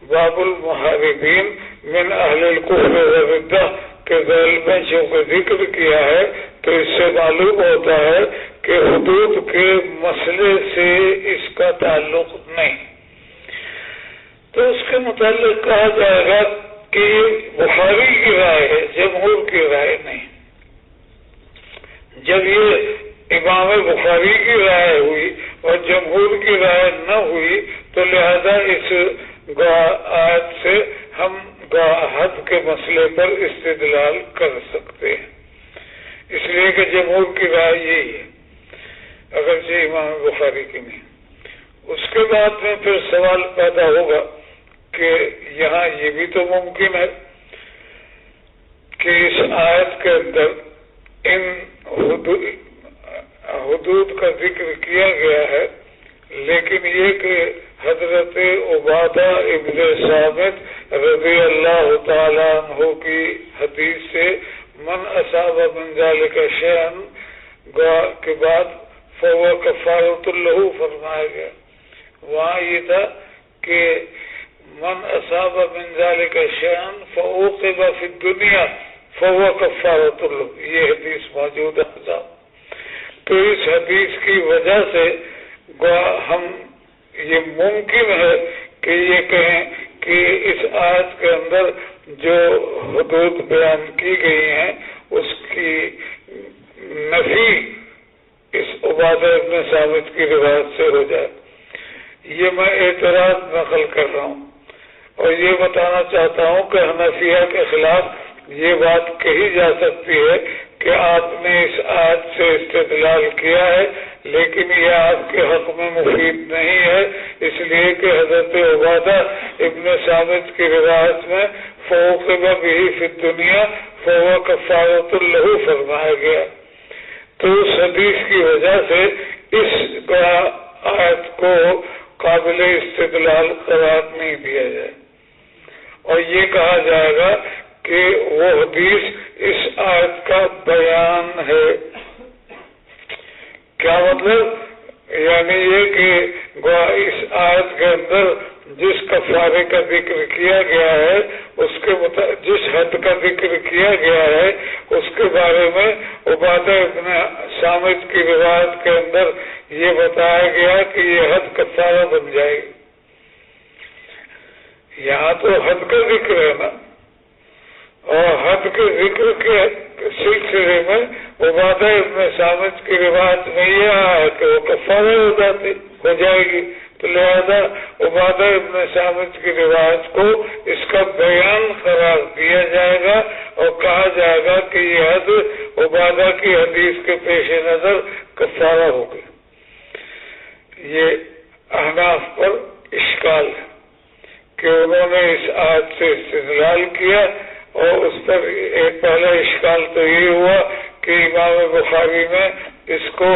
باب المحاربین من اہل الکفر والردہ کے ذیل میں چونکہ ذکر کیا ہے، تو اس سے معلوم ہوتا ہے کہ حدود کے مسئلے سے اس کا تعلق نہیں۔ تو اس کے متعلق کہا جائے گا کہ یہ بخاری کی رائے ہے، جمہور کی رائے نہیں۔ جب یہ امام بخاری کی رائے ہوئی اور جمہور کی رائے نہ ہوئی، تو لہذا اس آیت سے ہم حد کے مسئلے پر استدلال کر سکتے ہیں، اس لیے کہ جمہور کی رائے یہی ہے، اگرچہ امام بخاری کی نہیں۔ اس کے بعد میں پھر سوال پیدا ہوگا کہ یہاں یہ بھی تو ممکن ہے کہ اس آیت کے اندر ان حدود کا ذکر کیا گیا ہے، لیکن یہ کہ حضرت عبادہ ابن صامت رضی اللہ تعالیٰ عنہ کی حدیث سے من اصاب من ذلک شیئا کے بعد فهو کفارۃ لہ فرمایا گیا۔ وہاں یہ تھا کہ من اصاب من ذلک شیئا فعوقب فی الدنیا فهو کفارۃ لہ، یہ حدیث موجود ہے۔ تو اس حدیث کی وجہ سے ہم یہ ممکن ہے کہ یہ کہیں کہ اس آیت کے اندر جو حدود بیان کی گئی ہیں اس کی نفی اس عبادہ ابن ثابت کی روایت سے ہو جائے۔ یہ میں اعتراض نقل کر رہا ہوں اور یہ بتانا چاہتا ہوں کہ حنفیہ کے خلاف یہ بات کہی جا سکتی ہے کہ آپ نے اس آیت سے استدلال کیا ہے، لیکن یہ آپ کے حق میں مفید نہیں ہے، اس لیے کہ حضرت عبادہ ابن ثابت کی روایت میں فعوقب بہ فی الدنیا فہو کفارۃ لہ فرمایا گیا۔ تو اس حدیث کی وجہ سے اس آیت کو قابل استدلال قرار نہیں دیا جائے، اور یہ کہا جائے گا کہ وہ حدیث اس آیت کا بیان ہے۔ کیا مطلب؟ یعنی یہ کہ اس آیت کے اندر جس کفارے کا ذکر کیا گیا ہے، اس کے جس حد کا ذکر کیا گیا ہے، اس کے بارے میں عبادہ ابن صامت کی روایت کے اندر یہ بتایا گیا کہ یہ حد کفارہ بن جائے گی۔ یہاں تو حد کا ذکر ہے نا، اور حد کے ذکر کے سلسلے میں عبادہ ابن صامت کی روایت میں یہ آیا کہ وہ کفارہ ہو جائے گی، تو لہذا عبادہ ابن صامت کی روایت کو اس کا بیان قرار دیا جائے گا اور کہا جائے گا کہ یہ حد عبادہ کی حدیث کے پیش نظر کفارہ ہوگی۔ یہ احناف پر اشکال ہے کہ انہوں نے اس آیت سے استدلال کیا، اور اس پر ایک پہلا اشکال تو یہ ہوا کہ امام بخاری نے اس کو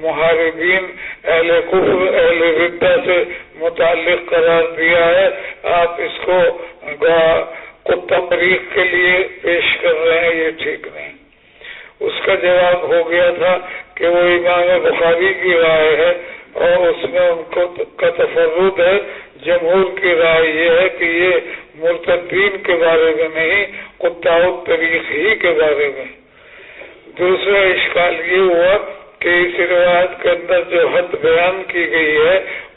محاربین اہل کفر اہل ردہ سے متعلق قرار دیا ہے، آپ اس کو تفریق کے لیے پیش کر رہے ہیں، یہ ٹھیک نہیں۔ اس کا جواب ہو گیا تھا کہ وہ امام بخاری کی رائے ہے اور اس میں ان کو کا تفرد ہے، جمہور کی رائے یہ ہے کہ یہ مرتدین کے بارے میں نہیں، قطاع الطریق ہی کے بارے میں۔ دوسرا اشکال یہ ہوا کہ اس روایت کے اندر جو حد بیان کی گئی ہے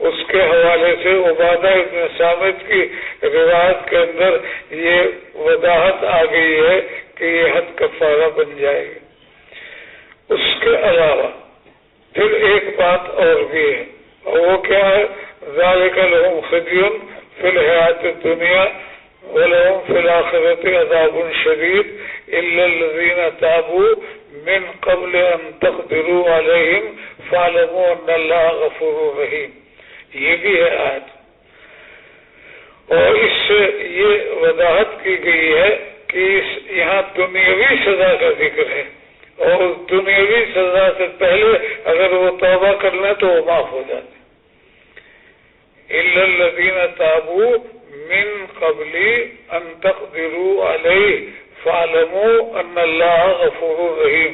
اس کے حوالے سے عبادہ ابن صامت کی روایت کے اندر یہ وضاحت آ گئی ہے کہ یہ حد کفارہ بن جائے گی۔ اس کے علاوہ پھر ایک بات اور بھی ہے، اور وہ کیا ہے؟ ذالک لہم خزی فی الحیات الدنیا ولہم فی الآخرۃ عذاب شدید الا الذین تابوا من قبل ان تقدروا علیہم فاعلموا ان اللہ غفور رحیم۔ یہ بھی ہے آیت، اور اس سے یہ وضاحت کی گئی ہے کہ یہاں دنیاوی سزا کا ذکر ہے، اور اس دنیاوی سزا سے پہلے اگر وہ توبہ کر لیں تو وہ معاف ہو جاتے۔ الا الذین تابوا من قبل ان تقدروا علیہ فاعلموا ان اللہ غفور رحیم۔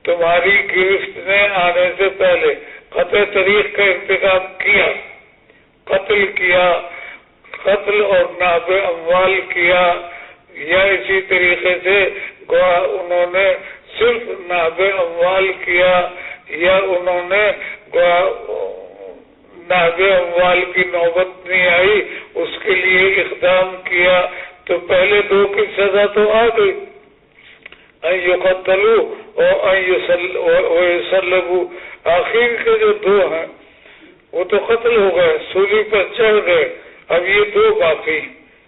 تمہاری گرفت میں آنے سے پہلے قطع طریق کا ارتکاب کیا، قتل کیا، قتل اور نہب اموال کیا، یا اسی طریقے سے انہوں نے صرف نہب اموال کیا، یا انہوں نے نہب اموال کی نوبت نہیں آئی اس کے لیے اقدام کیا، تو پہلے دو کی سزا تو آ گئی، ان یقتلوا اور ان یصلبوا۔ آخر کے جو دو ہیں وہ تو قتل ہو گئے، سولی پر چڑھ گئے، اب یہ دو باقی،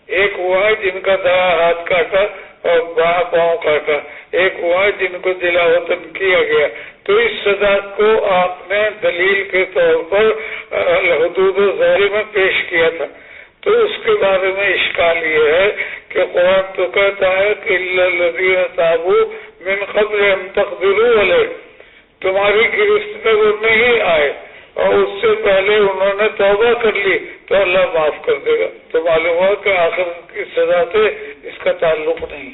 ایک وہ ہے جن کا دایاں ہاتھ کاٹا اور بایاں پاؤں کاٹا، ایک وہ ہے جن کو جلا وطن کیا گیا۔ تو اس سزا کو آپ نے دلیل کے طور پر حدود ظاہر میں پیش کیا تھا، تو اس کے بارے میں اشکال یہ ہے کہ قرآن تو کہتا ہے کہ الا الذین تابوا من قبل ان تقدروا علیہ، تمہاری گرفت میں وہ نہیں آئے اور اس سے پہلے انہوں نے توبہ کر لی تو اللہ معاف کر دے گا۔ تو معلوم ہوا کہ آخر کی سزا سے اس کا تعلق نہیں۔